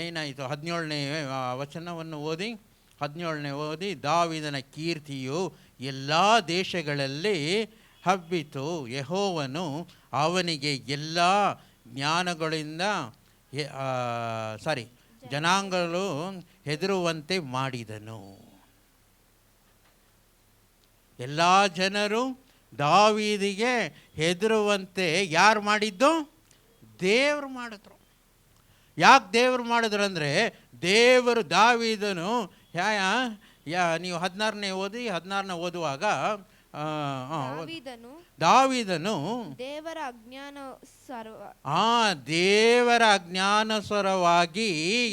S1: ಏನಾಯಿತು, 17ನೇ ವಚನವನ್ನು ಓದಿ ದಾವೀದನ ಕೀರ್ತಿಯು ಎಲ್ಲ ದೇಶಗಳಲ್ಲಿ ಹಬ್ಬಿತು, ಯೆಹೋವನು ಅವನಿಗೆ ಎಲ್ಲ ಜನಾಂಗಗಳು ಹೆದರುವಂತೆ ಮಾಡಿದನು. ಎಲ್ಲ ಜನರು ದಾವೀದಿಗೆ ಹೆದರುವಂತೆ ಯಾರು ಮಾಡಿದ್ದು, ದೇವರು ಮಾಡಿದ್ರು. ಯಾಕೆ ದೇವರು ಮಾಡಿದ್ರು ಅಂದರೆ, ದೇವರು ದಾವೀದನು ನೀವು 16ನೇ ಓದುವಾಗ ದಾವೀದನು ದೇವರ ಅಜ್ಞಾನುಸಾರವಾಗಿ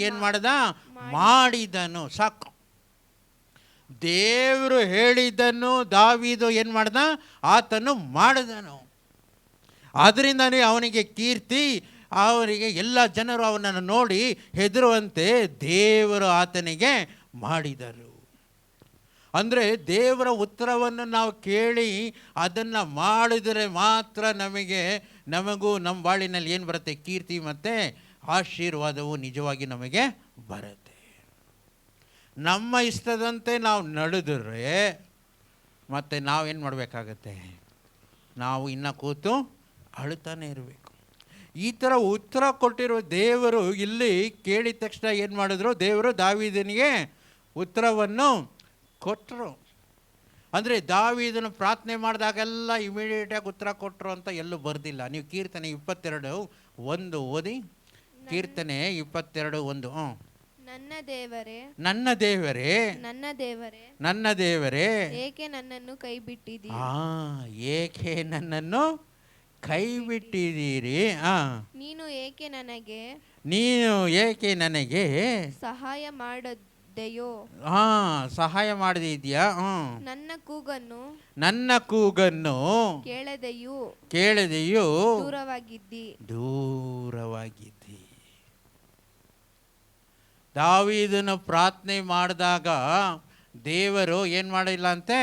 S1: ಏನು ಮಾಡಿದನು. ಸಾಕು, ದೇವರು ಹೇಳಿದ್ದನ್ನು ದಾವೀದು ಏನು ಮಾಡ್ದ, ಆತನು ಮಾಡಿದನು. ಅದರಿಂದನೇ ಅವನಿಗೆ ಕೀರ್ತಿ, ಅವರಿಗೆ ಎಲ್ಲ ಜನರು ಅವನನ್ನು ನೋಡಿ ಹೆದರುವಂತೆ ದೇವರು ಆತನಿಗೆ ಮಾಡಿದರು. ಅಂದರೆ ದೇವರ ಉತ್ತರವನ್ನು ನಾವು ಕೇಳಿ ಅದನ್ನು ಮಾಡಿದರೆ ಮಾತ್ರ ನಮಗೂ ನಮ್ಮ ಬಾಳಿನಲ್ಲಿ ಏನು ಬರುತ್ತೆ, ಕೀರ್ತಿ ಮತ್ತು ಆಶೀರ್ವಾದವು ನಿಜವಾಗಿ ನಮಗೆ ಬರುತ್ತೆ. ನಮ್ಮ ಇಷ್ಟದಂತೆ ನಾವು ನಡೆದರೆ ಮತ್ತು ನಾವೇನು ಮಾಡಬೇಕಾಗತ್ತೆ? ನಾವು ಇನ್ನು ಕೂತು ಅಳುತ್ತಾನೆ ಇರಬೇಕು. ಈ ಥರ ಉತ್ತರ ಕೊಟ್ಟಿರೋ ದೇವರು ಇಲ್ಲಿ ಕೇಳಿದ ತಕ್ಷಣ ಏನು ಮಾಡಿದ್ರು? ದೇವರು ದಾವೀದನಿಗೆ ಉತ್ತರವನ್ನು ಕೊಟ್ಟರು. ಅಂದರೆ ದಾವೀದನು ಪ್ರಾರ್ಥನೆ ಮಾಡಿದಾಗೆಲ್ಲ ಇಮಿಡಿಯೇಟಾಗಿ ಉತ್ತರ ಕೊಟ್ಟರು ಅಂತ ಎಲ್ಲೂ ಬರೆದಿಲ್ಲ. ನೀವು ಕೀರ್ತನೆ 22:1 ಓದಿ. ಕೀರ್ತನೆ 22:1.
S3: ನನ್ನ ದೇವರೇ,
S1: ನನ್ನ ದೇವರೇ,
S3: ನನ್ನ ದೇವರೇ,
S1: ನನ್ನ ದೇವರೇ,
S3: ಏಕೆ ನನ್ನನ್ನು ಕೈ ಬಿಟ್ಟಿದ್ದೀರಿ?
S1: ಏಕೆ ನನ್ನನ್ನು ಕೈ ಬಿಟ್ಟಿದ್ದೀರಿ?
S3: ನೀನು
S1: ಏಕೆ ನನಗೆ
S3: ಸಹಾಯ ಮಾಡದೆಯೋ?
S1: ಸಹಾಯ ಮಾಡಿದ್ಯಾ?
S3: ನನ್ನ ಕೂಗನ್ನು
S1: ಕೇಳದೆಯೂ
S3: ದೂರವಾಗಿದ್ದಿ.
S1: ದಾವೀದನು ಪ್ರಾರ್ಥನೆ ಮಾಡಿದಾಗ ದೇವರು ಏನು ಮಾಡಿಲ್ಲ ಅಂತೆ?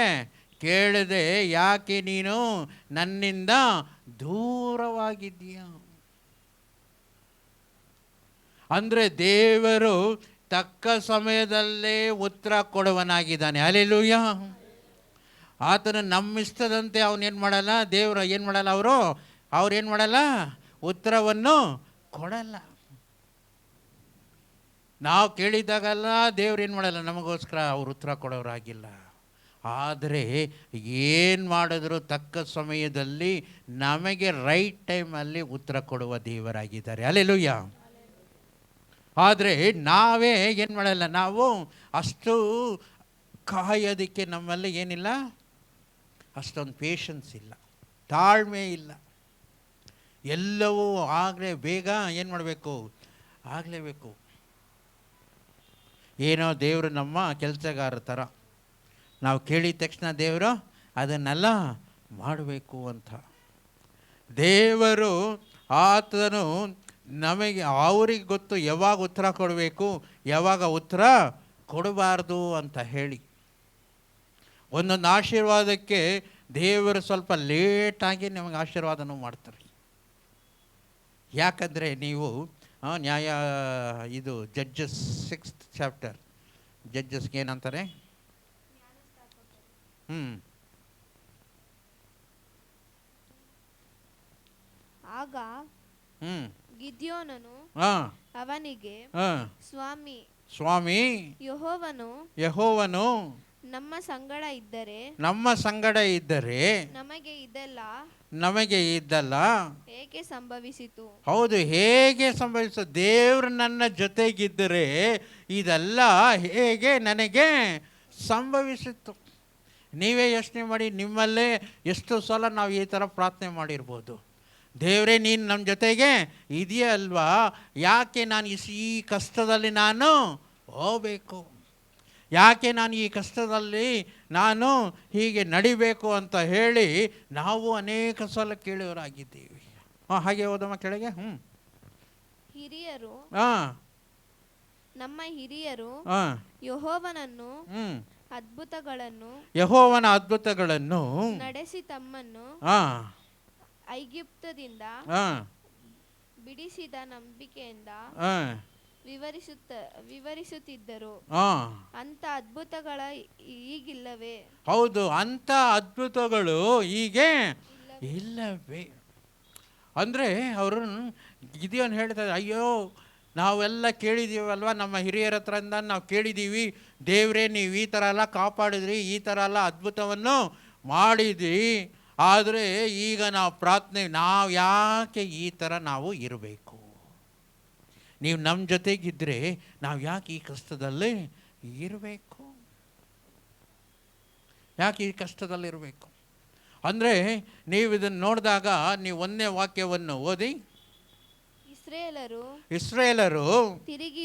S1: ಕೇಳದೆ, ಯಾಕೆ ನೀನು ನನ್ನಿಂದ ದೂರವಾಗಿದ್ದೀಯ? ಅಂದರೆ ದೇವರು ತಕ್ಕ ಸಮಯದಲ್ಲೇ ಉತ್ತರ ಕೊಡುವನಾಗಿದ್ದಾನೆ. ಹಲ್ಲೆಲೂಯಾ. ಆತನು ನಮ್ಮಿಷ್ಟದಂತೆ ಅವನೇನು ಮಾಡಲ್ಲ, ದೇವರು ಏನು ಮಾಡಲ್ಲ, ಅವ್ರೇನು ಮಾಡಲ್ಲ, ಉತ್ತರವನ್ನು ಕೊಡಲ್ಲ. ನಾವು ಕೇಳಿದಾಗೆಲ್ಲ ದೇವ್ರು ಏನು ಮಾಡಲ್ಲ, ನಮಗೋಸ್ಕರ ಅವ್ರು ಉತ್ತರ ಕೊಡೋರಾಗಿಲ್ಲ. ಆದರೆ ಏನು ಮಾಡಿದ್ರು ತಕ್ಕ ಸಮಯದಲ್ಲಿ ನಮಗೆ ರೈಟ್ ಟೈಮಲ್ಲಿ ಉತ್ತರ ಕೊಡುವ ದೇವರಾಗಿದ್ದಾರೆ. ಹಲ್ಲೆಲೂಯಾ. ಆದರೆ ನಾವೇ ಏನು ಮಾಡಲ್ಲ, ನಾವು ಅಷ್ಟು ಕಾಯೋದಕ್ಕೆ ನಮ್ಮಲ್ಲಿ ಏನಿಲ್ಲ, ಅಷ್ಟೊಂದು ಪೇಷನ್ಸ್ ಇಲ್ಲ, ತಾಳ್ಮೆ ಇಲ್ಲ. ಎಲ್ಲವೂ ಆಗಲೇ ಬೇಗ ಏನು ಮಾಡಬೇಕು, ಆಗಲೇಬೇಕು. ಏನೋ ದೇವರು ನಮ್ಮ ಕೆಲಸಗಾರ ಥರ, ನಾವು ಕೇಳಿದ ತಕ್ಷಣ ದೇವರು ಅದನ್ನೆಲ್ಲ ಮಾಡಬೇಕು ಅಂತ. ದೇವರು ಆತನು ನಮಗೆ ಅವ್ರಿಗೆ ಗೊತ್ತು ಯಾವಾಗ ಉತ್ತರ ಕೊಡಬೇಕು, ಯಾವಾಗ ಉತ್ತರ ಕೊಡಬಾರ್ದು ಅಂತ ಹೇಳಿ. ಒಂದೊಂದು ಆಶೀರ್ವಾದಕ್ಕೆ ದೇವರು ಸ್ವಲ್ಪ ಲೇಟಾಗಿ ನಮಗೆ ಆಶೀರ್ವಾದನೂ ಮಾಡ್ತಾರೆ. ಯಾಕಂದರೆ ನೀವು ಇದು ಜಡ್ಜಸ್ 6th chapter, ಜಡ್ಜಸ್ಗೆ ಏನಂತಾರೆ?
S3: ಆಗ ಗಿದ್ಯೋನನು ಅವನಿಗೆ, ಸ್ವಾಮಿ ಯೆಹೋವನು ನಮ್ಮ ಸಂಗಡ ಇದ್ದರೆ ನಮಗೆ ಇದೆಲ್ಲ ಹೇಗೆ ಸಂಭವಿಸಿತು? ಹೌದು, ಹೇಗೆ ಸಂಭವಿಸಿತು? ದೇವರು ನನ್ನ ಜೊತೆಗಿದ್ದರೆ ಇದೆಲ್ಲ ಹೇಗೆ ನನಗೆ ಸಂಭವಿಸಿತು? ನೀವೇ ಯೋಚನೆ ಮಾಡಿ, ನಿಮ್ಮಲ್ಲೇ ಎಷ್ಟು ಸಲ ನಾವು ಈ ಥರ ಪ್ರಾರ್ಥನೆ ಮಾಡಿರ್ಬೋದು. ದೇವರೇ, ನೀನು ನಮ್ಮ ಜೊತೆಗೆ ಇದೆಯಾ ಅಲ್ವಾ? ಯಾಕೆ ನಾನು ಈ ಕಷ್ಟದಲ್ಲಿ ನಾನು ಹೋಗಬೇಕು? ಯಾಕೆ ನಾನು ಈ ಕಷ್ಟದಲ್ಲಿ ನಾನು ಹೀಗೆ ನಡಿಬೇಕು ಅಂತ ಹೇಳಿ ನಾವು ಅನೇಕ ಸಲ ಕೇಳುವರಾಗಿದ್ದೀವಿ. ಹಾಗೆ ಹೋದಮ್ಮ ಕೆಳಗೆ. ನಮ್ಮ ಹಿರಿಯರು
S1: ಯೆಹೋವನ ಅದ್ಭುತಗಳನ್ನು
S3: ನಡೆಸಿ ತಮ್ಮನ್ನು ಐಗುಪ್ತದಿಂದ ಬಿಡಿಸಿದ ನಂಬಿಕೆಯಿಂದ ವಿವರಿಸುತ್ತಿದ್ದರು. ಅಂತ ಅದ್ಭುತಗಳ ಈಗಿಲ್ಲವೇ?
S1: ಹೌದು, ಅಂತ ಅದ್ಭುತಗಳು ಹೀಗೆ ಇಲ್ಲವೇ? ಅಂದರೆ ಅವರು ಗಿದಿಯೋನ್ ಹೇಳ್ತಾರೆ, ಅಯ್ಯೋ ನಾವೆಲ್ಲ ಕೇಳಿದ್ದೀವಲ್ವ, ನಮ್ಮ ಹಿರಿಯರ ಹತ್ರದಿಂದ ನಾವು ಕೇಳಿದ್ದೀವಿ, ದೇವರೇ ನೀವು ಈ ಥರ ಎಲ್ಲ ಕಾಪಾಡಿದ್ರಿ, ಈ ಥರ ಎಲ್ಲ ಅದ್ಭುತವನ್ನು ಮಾಡಿದ್ರಿ, ಆದರೆ ಈಗ ನಾವು ಪ್ರಾರ್ಥನೆ, ನಾವು ಯಾಕೆ ಈ ಥರ ನಾವು ಇರಬೇಕು? ನೀವು ನಮ್ಮ ಜೊತೆಗಿದ್ದರೆ ನಾವು ಯಾಕೆ ಈ ಕಷ್ಟದಲ್ಲಿ ಇರಬೇಕು? ಯಾಕೆ ಈ ಕಷ್ಟದಲ್ಲಿರಬೇಕು ಅಂದರೆ, ನೀವು ಇದನ್ನು ನೋಡಿದಾಗ ನೀವು ಒಂದೇ ವಾಕ್ಯವನ್ನು ಓದಿ. ಇಸ್ರಾಯೇಲರು ತಿರುಗಿ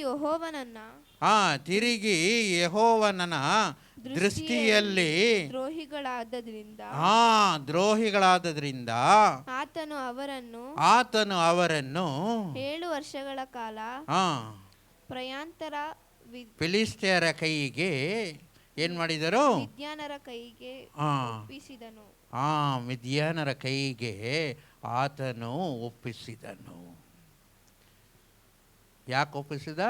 S1: ಯೆಹೋವನನ ದೃಷ್ಟಿಯಲ್ಲಿ ದ್ರೋಹಿಗಳಾದದ್ರಿಂದ ಆತನು ಅವರನ್ನು
S3: 7 ವರ್ಷಗಳ ಕಾಲ ಪ್ರಯಾಂತರ
S1: ಫಿಲಿಷ್ಟಿಯರ ಕೈಗೆ ಏನು ಮಾಡಿದರು?
S3: ಮಿದ್ಯಾನರ ಕೈಗೆ ಒಪ್ಪಿಸಿದನು.
S1: ಮಿದ್ಯಾನರ ಕೈಗೆ ಆತನು ಒಪ್ಪಿಸಿದನು. ಯಾಕೆ ಒಪ್ಪಿಸಿದ?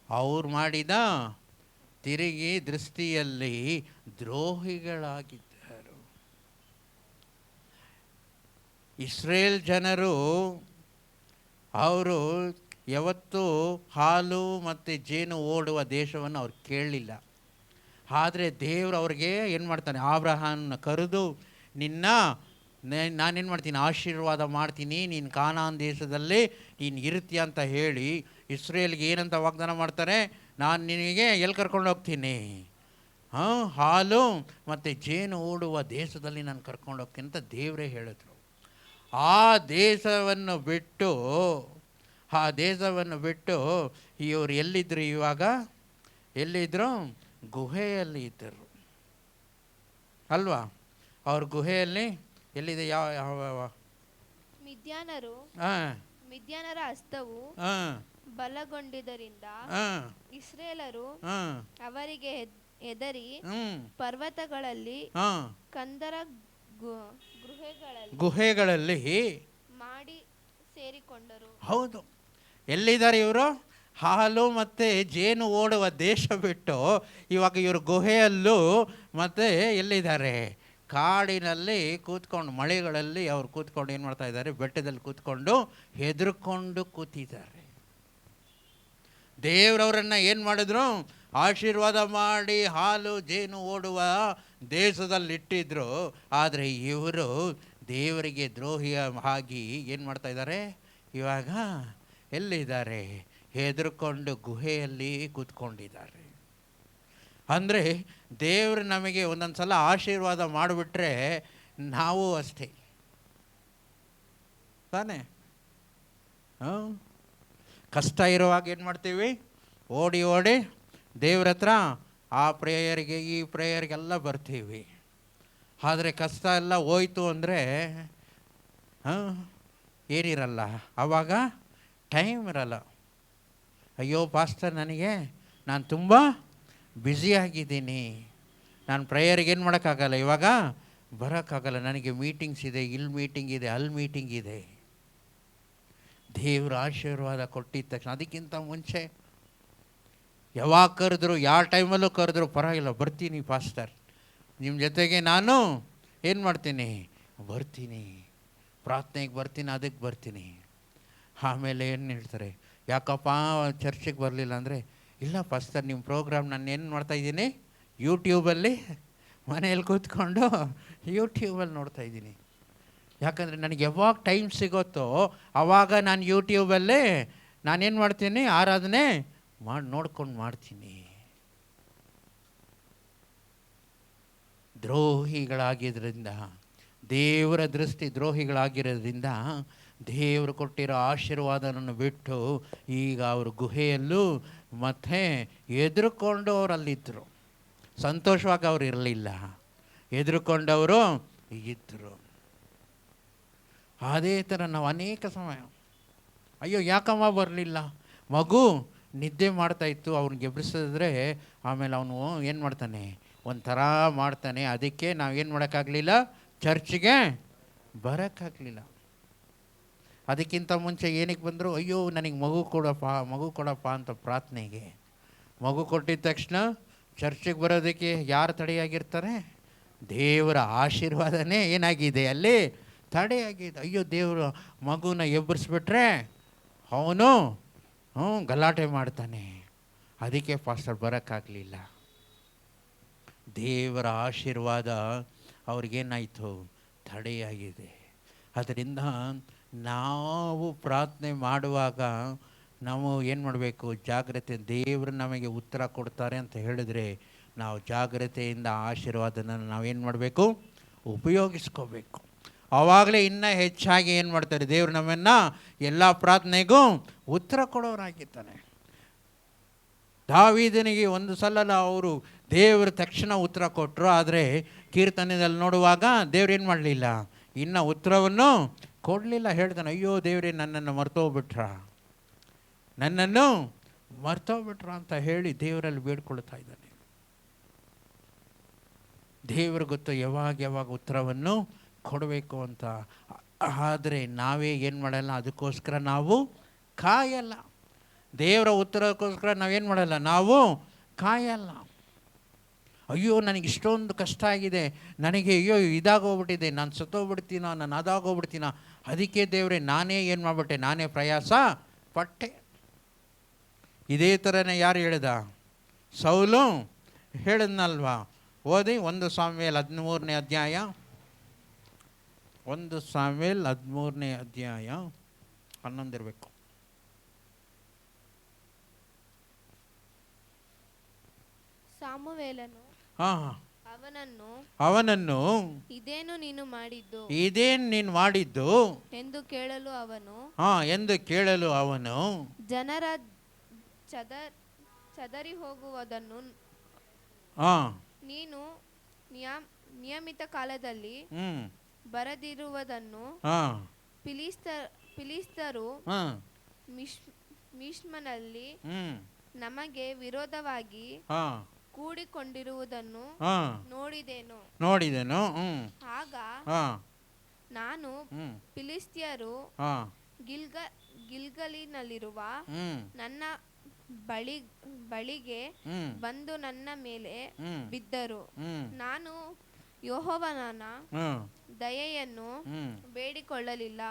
S1: ಅವ್ರು ಮಾಡಿದ ತಿರುಗಿ ದೃಷ್ಟಿಯಲ್ಲಿ ದ್ರೋಹಿಗಳಾಗಿದ್ದರು. ಇಸ್ರೇಲ್ ಜನರು ಅವರು ಯಾವತ್ತೂ ಹಾಲು ಮತ್ತು ಜೇನು ಓಡುವ ದೇಶವನ್ನು ಅವ್ರು ಕೇಳಲಿಲ್ಲ. ಆದರೆ ದೇವರು ಅವ್ರಿಗೆ ಏನು ಮಾಡ್ತಾನೆ, ಅಬ್ರಹಾಮನ ಕರೆದು ನಾನೇನು ಮಾಡ್ತೀನಿ, ಆಶೀರ್ವಾದ ಮಾಡ್ತೀನಿ, ನೀನು ಕಾನಾನ್ ದೇಶದಲ್ಲಿ ನೀನು ಇರ್ತೀಯ ಅಂತ ಹೇಳಿ ಇಸ್ರೇಲ್ಗೆ ಏನಂತ ವಾಗ್ದಾನ ಮಾಡ್ತಾರೆ, ನಾನು ನಿನಗೆ ಎಲ್ಲಿ ಕರ್ಕೊಂಡು ಹೋಗ್ತೀನಿ, ಹಾಲು ಮತ್ತು ಜೇನು ಓಡುವ ದೇಶದಲ್ಲಿ ನಾನು ಕರ್ಕೊಂಡು ಹೋಗ್ತೀನಿ ಅಂತ ದೇವರೇ ಹೇಳಿದ್ರು. ಆ ದೇಶವನ್ನು ಬಿಟ್ಟು ಇವರು ಎಲ್ಲಿದ್ದರು, ಇವಾಗ ಎಲ್ಲಿದ್ದರು, ಗುಹೆಯಲ್ಲಿ ಇದ್ದರು ಅಲ್ವಾ? ಅವ್ರ ಗುಹೆಯಲ್ಲಿ ಎಲ್ಲಿದೆ, ಯಾವ
S3: ಮಿದ್ಯಾನರ ಹಸ್ತವು ಬಲಗೊಂಡಿದ್ದರಿಂದ ಇಸ್ರೇಲರು ಅವರಿಗೆ ಹೆದರಿ ಪರ್ವತಗಳಲ್ಲಿ ಕಂದರ
S1: ಗುಹೆಗಳಲ್ಲಿ
S3: ಮಾಡಿ ಸೇರಿಕೊಂಡರು.
S1: ಹೌದು, ಎಲ್ಲಿದ್ದಾರೆ ಇವರು? ಹಾಲು ಮತ್ತು ಜೇನು ಓಡುವ ದೇಶ ಬಿಟ್ಟು ಇವಾಗ ಇವರು ಗುಹೆಯಲ್ಲೂ ಮತ್ತು ಎಲ್ಲಿದ್ದಾರೆ, ಕಾಡಿನಲ್ಲಿ ಕೂತ್ಕೊಂಡು, ಮಳೆಗಳಲ್ಲಿ ಅವ್ರು ಕೂತ್ಕೊಂಡು ಏನು ಮಾಡ್ತಾ ಇದ್ದಾರೆ, ಬೆಟ್ಟದಲ್ಲಿ ಕೂತ್ಕೊಂಡು ಹೆದರ್ಕೊಂಡು ಕೂತಿದ್ದಾರೆ. ದೇವರವರನ್ನು ಏನು ಮಾಡಿದ್ರು, ಆಶೀರ್ವಾದ ಮಾಡಿ ಹಾಲು ಜೇನು ಓಡುವ ದೇಶದಲ್ಲಿ ಇಟ್ಟಿದ್ರು. ಆದರೆ ಇವರು ದೇವರಿಗೆ ದ್ರೋಹಿಯ ಆಗಿ ಏನು ಮಾಡ್ತಾ ಇದ್ದಾರೆ, ಇವಾಗ ಎಲ್ಲಿದ್ದಾರೆ, ಹೆದರ್ಕೊಂಡು ಗುಹೆಯಲ್ಲಿ ಕೂತ್ಕೊಂಡಿದ್ದಾರೆ. ಅಂದರೆ ದೇವರು ನಮಗೆ ಒಂದೊಂದು ಸಲ ಆಶೀರ್ವಾದ ಮಾಡಿಬಿಟ್ರೆ ನಾವು ಅಷ್ಟೇ ತಾನೇ. ಕಷ್ಟ ಇರುವಾಗ ಏನು ಮಾಡ್ತೀವಿ, ಓಡಿ ದೇವ್ರ ಹತ್ರ ಆ ಪ್ರೇಯರ್ಗೆ ಈ ಪ್ರೇಯರ್ಗೆಲ್ಲ ಬರ್ತೀವಿ. ಆದರೆ ಕಷ್ಟ ಎಲ್ಲ ಹೋಯ್ತು ಅಂದರೆ ಏನಿರಲ್ಲ, ಆವಾಗ ಟೈಮ್ ಇರಲ್ಲ. ಅಯ್ಯೋ ಪಾಸ್ಟರ್, ನಾನು ತುಂಬ ಬ್ಯುಸಿಯಾಗಿದ್ದೀನಿ, ನಾನು ಪ್ರೇಯರ್ಗೆ ಏನು ಮಾಡೋಕ್ಕಾಗಲ್ಲ, ಇವಾಗ ಬರೋಕ್ಕಾಗಲ್ಲ, ನನಗೆ ಮೀಟಿಂಗ್ಸ್ ಇದೆ, ಇಲ್ಲಿ ಮೀಟಿಂಗ್ ಇದೆ, ಅಲ್ಲಿ ಮೀಟಿಂಗ್ ಇದೆ. ದೇವ್ರ ಆಶೀರ್ವಾದ ಕೊಟ್ಟಿದ್ದ ತಕ್ಷಣ, ಅದಕ್ಕಿಂತ ಮುಂಚೆ ಯಾವಾಗ ಕರೆದ್ರು, ಯಾವ ಟೈಮಲ್ಲೂ ಕರೆದ್ರು ಪರವಾಗಿಲ್ಲ, ಬರ್ತೀನಿ ಪಾಸ್ಟರ್, ನಿಮ್ಮ ಜೊತೆಗೆ ನಾನು ಏನು ಮಾಡ್ತೀನಿ, ಬರ್ತೀನಿ, ಪ್ರಾರ್ಥನೆಗೆ ಬರ್ತೀನಿ, ಅದಕ್ಕೆ ಬರ್ತೀನಿ. ಆಮೇಲೆ ಏನು ಹೇಳ್ತಾರೆ, ಯಾಕಪ್ಪ ಚರ್ಚಿಗೆ ಬರಲಿಲ್ಲ ಅಂದರೆ, ಇಲ್ಲ ಪಾಸ್ಟರ್, ನಿಮ್ಮ ಪ್ರೋಗ್ರಾಮ್ ನಾನು ಏನು ಮಾಡ್ತಾಯಿದ್ದೀನಿ, ಯೂಟ್ಯೂಬಲ್ಲಿ ಮನೆಯಲ್ಲಿ ಕೂತ್ಕೊಂಡು ಯೂಟ್ಯೂಬಲ್ಲಿ ನೋಡ್ತಾಯಿದ್ದೀನಿ. ಯಾಕಂದರೆ ನನಗೆ ಯಾವಾಗ ಟೈಮ್ ಸಿಗುತ್ತೋ ಆವಾಗ ನಾನು ಯೂಟ್ಯೂಬಲ್ಲೇ ನಾನೇನು ಮಾಡ್ತೀನಿ, ಆರಾಧನೆ ನೋಡ್ಕೊಂಡು ಮಾಡ್ತೀನಿ. ದ್ರೋಹಿಗಳಾಗಿದ್ದರಿಂದ, ದೇವರ ದೃಷ್ಟಿ ದ್ರೋಹಿಗಳಾಗಿರೋದ್ರಿಂದ ದೇವರು ಕೊಟ್ಟಿರೋ ಆಶೀರ್ವಾದವನ್ನು ಬಿಟ್ಟು ಈಗ ಅವರು ಗುಹೆಯಲ್ಲೂ ಮತ್ತೆ ಎದುರುಕೊಂಡು ಅವರಲ್ಲಿದ್ದರು. ಸಂತೋಷವಾಗಿ ಅವರು ಇರಲಿಲ್ಲ, ಎದುರುಕೊಂಡವರು ಇದ್ದರು. ಅದೇ ಥರ ನಾವು ಅನೇಕ ಸಮಯ, ಅಯ್ಯೋ ಯಾಕಮ್ಮ ಬರಲಿಲ್ಲ, ಮಗು ನಿದ್ದೆ ಮಾಡ್ತಾಯಿತ್ತು, ಅವ್ನಿಗೆ ಎಬ್ಬಿಸಿದ್ರೆ ಆಮೇಲೆ ಅವನು ಏನು ಮಾಡ್ತಾನೆ, ಒಂಥರ ಮಾಡ್ತಾನೆ, ಅದಕ್ಕೆ ನಾವೇನು ಮಾಡೋಕ್ಕಾಗಲಿಲ್ಲ, ಚರ್ಚಿಗೆ ಬರೋಕ್ಕಾಗಲಿಲ್ಲ. ಅದಕ್ಕಿಂತ ಮುಂಚೆ ಏನಕ್ಕೆ ಬಂದರು, ಅಯ್ಯೋ ನನಗೆ ಮಗು ಕೊಡಪ್ಪ ಅಂತ ಪ್ರಾರ್ಥನೆಗೆ. ಮಗು ಕೊಟ್ಟಿದ್ದ ತಕ್ಷಣ ಚರ್ಚಿಗೆ ಬರೋದಕ್ಕೆ ಯಾರು ತಡೆಯಾಗಿರ್ತಾರೆ, ದೇವರ ಆಶೀರ್ವಾದನೇ ಏನಾಗಿದೆ ಅಲ್ಲಿ ತಡೆಯಾಗಿದೆ. ಅಯ್ಯೋ ದೇವರು ಮಗುನ ಎಬ್ಬರಿಸ್ಬಿಟ್ರೆ ಅವನು ಗಲಾಟೆ ಮಾಡ್ತಾನೆ, ಅದಕ್ಕೆ ಪಾಸ್ಟರ್ ಬರೋಕ್ಕಾಗಲಿಲ್ಲ. ದೇವರ ಆಶೀರ್ವಾದ ಅವ್ರಿಗೇನಾಯಿತು, ತಡೆಯಾಗಿದೆ. ಅದರಿಂದ ನಾವು ಪ್ರಾರ್ಥನೆ ಮಾಡುವಾಗ ನಾವು ಏನು ಮಾಡಬೇಕು, ಜಾಗ್ರತೆ. ದೇವರು ನಮಗೆ ಉತ್ತರ ಕೊಡ್ತಾರೆ ಅಂತ ಹೇಳಿದ್ರೆ ನಾವು ಜಾಗ್ರತೆಯಿಂದ ಆಶೀರ್ವಾದನ ನಾವೇನು ಮಾಡಬೇಕು, ಉಪಯೋಗಿಸ್ಕೋಬೇಕು. ಆವಾಗಲೇ ಇನ್ನೂ ಹೆಚ್ಚಾಗಿ ಏನು ಮಾಡ್ತಾರೆ, ದೇವರು ನಮ್ಮನ್ನು ಎಲ್ಲ ಪ್ರಾರ್ಥನೆಗೂ ಉತ್ತರ ಕೊಡೋರಾಗಿದ್ದಾನೆ. ದಾವೀದನಿಗೆ ಒಂದು ಸಲ ಅವರು ದೇವರು ತಕ್ಷಣ ಉತ್ತರ ಕೊಟ್ಟರು, ಆದರೆ ಕೀರ್ತನೆಯಲ್ಲಿ ನೋಡುವಾಗ ದೇವ್ರೇನು ಮಾಡಲಿಲ್ಲ, ಇನ್ನು ಉತ್ತರವನ್ನು ಕೊಡಲಿಲ್ಲ. ಹೇಳ್ತಾನೆ, ಅಯ್ಯೋ ದೇವರೇ ನನ್ನನ್ನು ಮರ್ತೋಗ್ಬಿಟ್ರ ಅಂತ ಹೇಳಿ ದೇವರಲ್ಲಿ ಬೇಡ್ಕೊಳ್ತಾ ಇದ್ದಾನೆ. ದೇವರು ಗೊತ್ತು ಯಾವಾಗ ಉತ್ತರವನ್ನು ಕೊಡಬೇಕು ಅಂತ. ಆದರೆ ನಾವೇ ಏನು ಮಾಡಲ್ಲ, ಅದಕ್ಕೋಸ್ಕರ ನಾವು ಕಾಯಲ್ಲ. ದೇವರ ಉತ್ತರಕ್ಕೋಸ್ಕರ ನಾವೇನು ಮಾಡಲ್ಲ, ನಾವು ಕಾಯಲ್ಲ. ಅಯ್ಯೋ ನನಗೆ ಇಷ್ಟೊಂದು ಕಷ್ಟ ಆಗಿದೆ, ನನಗೆ ಅಯ್ಯೋ ಇದಾಗೋಗ್ಬಿಟ್ಟಿದೆ, ನಾನು ಸತ್ತೋಗ್ಬಿಡ್ತೀನೋ, ನಾನು ಅದಾಗೋಗ್ಬಿಡ್ತೀನೋ, ಅದಕ್ಕೆ ದೇವರೇ ನಾನೇ ಏನು ಮಾಡಿಬಿಟ್ಟೆ, ನಾನೇ ಪ್ರಯಾಸ ಪಟ್ಟೆ. ಇದೇ ಥರನೇ ಯಾರು ಹೇಳಿದ? ಸೌಲು ಹೇಳಿದ್ನಲ್ವಾ? ಓದಿ 1 ಸಾಮುವೇಲ್ 13ನೇ ಅಧ್ಯಾಯ, 1 ಸಾಮುವೇಲ್ 13ನೇ ಅಧ್ಯಾಯ 11 ಇರಬೇಕು.
S3: ಸಾಮುವೇಲನು
S1: ಹಾಂ ಅವನನ್ನು
S3: ಇದೇನು ನೀನು ಮಾಡಿದ್ದು
S1: ನೀನು ಮಾಡಿದ್ದು
S3: ಎಂದು ಕೇಳಲು ಅವನು
S1: ಎಂದು ಕೇಳಲು ಅವನು
S3: ಜನರ ಚದರಿ ಹೋಗುವುದನ್ನು ನೀನು ನಿಯಮಿತ ಕಾಲದಲ್ಲಿ ಬರದಿರುವುದನ್ನು ಫಿಲಿಸ್ತರು ಮಿಷ್ಮನಲ್ಲಿ ನಮಗೆ ವಿರೋಧವಾಗಿ ಕೂಡಿಕೊಂಡಿರುವುದನ್ನು ನೋಡಿದೆನು. ಆಗ ನಾನು ಫಿಲಿಸ್ತಿಯರು ಗಿಲ್ಗಲಿನಲ್ಲಿರುವ ನನ್ನ ಬಳಿಗೆ ಬಂದು ನನ್ನ ಮೇಲೆ ಬಿದ್ದರು. ನಾನು ಯೆಹೋವನ ದಯೆಯನ್ನು ಬೇಡಿಕೊಳ್ಳಲಿಲ್ಲ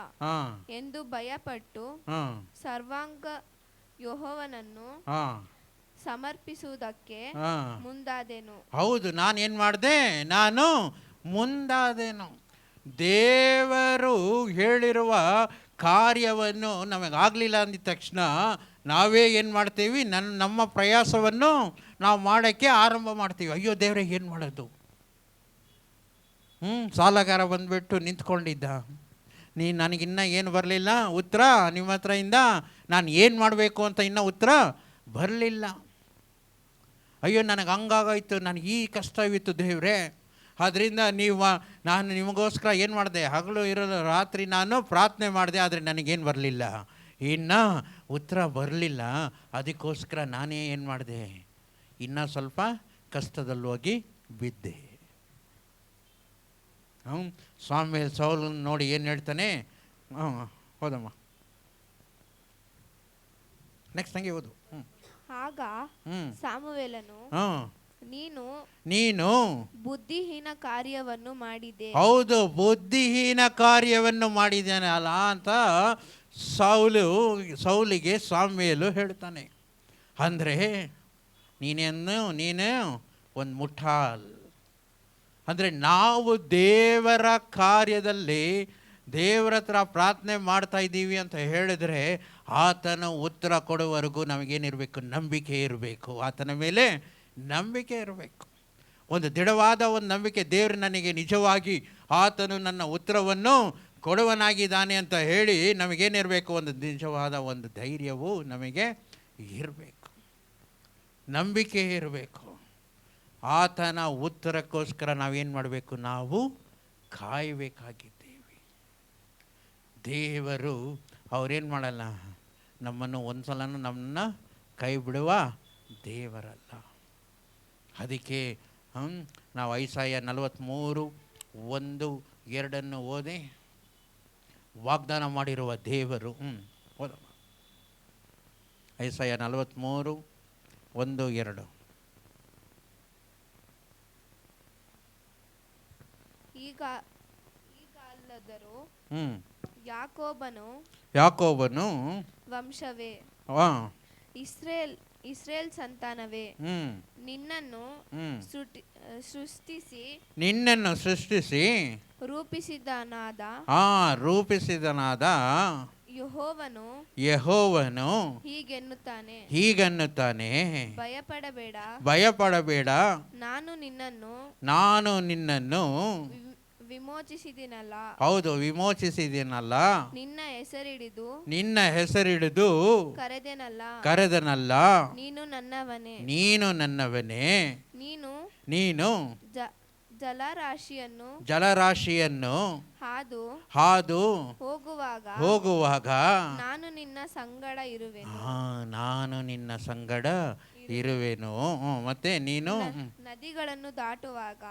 S3: ಎಂದು ಭಯಪಟ್ಟು ಸರ್ವಾಂಗ ಯೆಹೋವನನ್ನು ಸಮರ್ಪಿಸುವುದಕ್ಕೆ ಮುಂದಾದೆನು.
S1: ಹೌದು, ನಾನೇನು ಮಾಡಿದೆ? ನಾನು ಮುಂದಾದೆನು. ದೇವರು ಹೇಳಿರುವ ಕಾರ್ಯವನ್ನು ನಮಗಾಗಲಿಲ್ಲ ಅಂದಿದ ತಕ್ಷಣ ನಾವೇ ಏನು ಮಾಡ್ತೀವಿ? ನಮ್ಮ ಪ್ರಯಾಸವನ್ನು ನಾವು ಮಾಡೋಕ್ಕೆ ಆರಂಭ ಮಾಡ್ತೀವಿ. ಅಯ್ಯೋ ದೇವರೇ ಏನು ಮಾಡೋದು? ಸಾಲಗಾರ ಬಂದುಬಿಟ್ಟು ನಿಂತ್ಕೊಂಡಿದ್ದ, ನನಗಿನ್ನ ಏನು ಬರಲಿಲ್ಲ ಉತ್ತರ ನಿಮ್ಮ ಹತ್ರದಿಂದ, ನಾನು ಏನು ಮಾಡಬೇಕು ಅಂತ ಇನ್ನೂ ಉತ್ತರ ಬರಲಿಲ್ಲ. ಅಯ್ಯೋ ನನಗೆ ಹಂಗಾಗೋಯ್ತು, ನನಗೆ ಈ ಕಷ್ಟವಿತ್ತು ದೇವರೇ, ಆದ್ದರಿಂದ ನಾನು ನಿಮಗೋಸ್ಕರ ಏನು ಮಾಡಿದೆ? ಹಗಲು ಇರಲು ರಾತ್ರಿ ನಾನು ಪ್ರಾರ್ಥನೆ ಮಾಡಿದೆ, ಆದರೆ ನನಗೇನು ಬರಲಿಲ್ಲ, ಇನ್ನು ಉತ್ತರ ಬರಲಿಲ್ಲ. ಅದಕ್ಕೋಸ್ಕರ ನಾನೇ ಏನು ಮಾಡಿದೆ? ಇನ್ನೂ ಸ್ವಲ್ಪ ಕಷ್ಟದಲ್ಲಿ ಹೋಗಿ ಬಿದ್ದೆ. ಸಾಮುವೇಲ್ ಸೌಲನ್ನು ನೋಡಿ ಏನು ಹೇಳ್ತಾನೆ? ಹೌದಮ್ಮ, ನೆಕ್ಸ್ಟ್ ಹಂಗೆ ಓದು.
S3: ಆಗ ಸಾಮುವೇಲನು
S1: ನೀನು
S3: ಬುದ್ಧಿಹೀನ ಕಾರ್ಯವನ್ನು ಮಾಡಿದೆ.
S1: ಹೌದು, ಬುದ್ಧಿಹೀನ ಕಾರ್ಯವನ್ನು ಮಾಡಿದ್ದೇನೆ ಅಲ್ಲ ಅಂತ ಸೌಲಿಗೆ ಸಾಮುವೇಲು ಹೇಳ್ತಾನೆ. ಅಂದರೆ ನೀನು ಒಂದು ಮುಠಾಲ್. ಅಂದರೆ ನಾವು ದೇವರ ಕಾರ್ಯದಲ್ಲಿ ದೇವರ ಹತ್ರ ಪ್ರಾರ್ಥನೆ ಮಾಡ್ತಾ ಇದ್ದೀವಿ ಅಂತ ಹೇಳಿದ್ರೆ ಆತನ ಉತ್ತರ ಕೊಡುವವರೆಗೂ ನಮಗೇನಿರಬೇಕು? ನಂಬಿಕೆ ಇರಬೇಕು. ಆತನ ಮೇಲೆ ನಂಬಿಕೆ ಇರಬೇಕು. ಒಂದು ದೃಢವಾದ ಒಂದು ನಂಬಿಕೆ, ದೇವರು ನನಗೆ ನಿಜವಾಗಿ ಆತನು ನನ್ನ ಉತ್ತರವನ್ನು ಕೊಡುವನಾಗಿದ್ದಾನೆ ಅಂತ ಹೇಳಿ ನಮಗೇನಿರಬೇಕು? ಒಂದು ನಿಜವಾದ ಒಂದು ಧೈರ್ಯವು ನಮಗೆ ಇರಬೇಕು, ನಂಬಿಕೆ ಇರಬೇಕು. ಆತನ ಉತ್ತರಕ್ಕೋಸ್ಕರ ನಾವೇನು ಮಾಡಬೇಕು? ನಾವು ಕಾಯಬೇಕಾಗಿದ್ದೇವೆ. ದೇವರು ಅವರೇನು ಮಾಡಲ್ಲ, ನಮ್ಮನ್ನು ಒಂದು ಸಲನೂ ನಮ್ಮನ್ನು ಕೈ ಬಿಡುವ ದೇವರಲ್ಲ. ಅದಕ್ಕೆ ನಾವು ಐಸಾಯ 43:1-2 ಓದಿ. ವಾಗ್ದಾನ ಮಾಡಿರುವ ದೇವರು, ಓದಮ್ಮ ಐಸಾಯ 43:1-2.
S3: ಈಗ ಅಲ್ಲದರೂ
S1: ಯಾಕೋಬನು
S3: ವಂಶವೇ, ಇಸ್ರೇಲ್ ಸಂತಾನವೇ, ನಿನ್ನನ್ನು ಸೃಷ್ಟಿಸಿ ರೂಪಿಸಿದನಾದ ಯೆಹೋವನು ಹೀಗೆನ್ನುತ್ತಾನೆ, ಭಯಪಡಬೇಡ, ನಾನು ನಿನ್ನನ್ನು ವಿಮೋಚಿಸಿದಿನಲ್ಲ.
S1: ಹೌದು, ವಿಮೋಚಿಸಿದಿನಲ್ಲ. ನಿನ್ನ ಹೆಸರಿಡಿದು ಕರೆದನಲ್ಲ. ನೀನು ನನ್ನವನೇ. ನೀನು ಜಲರಾಶಿಯನ್ನು ಹಾದು ಹೋಗುವಾಗ
S3: ನಾನು ನಿನ್ನ ಸಂಗಡ
S1: ಇರುವೆನು. ಮತ್ತೆ ನೀನು
S3: ನದಿಗಳನ್ನು ದಾಟುವಾಗ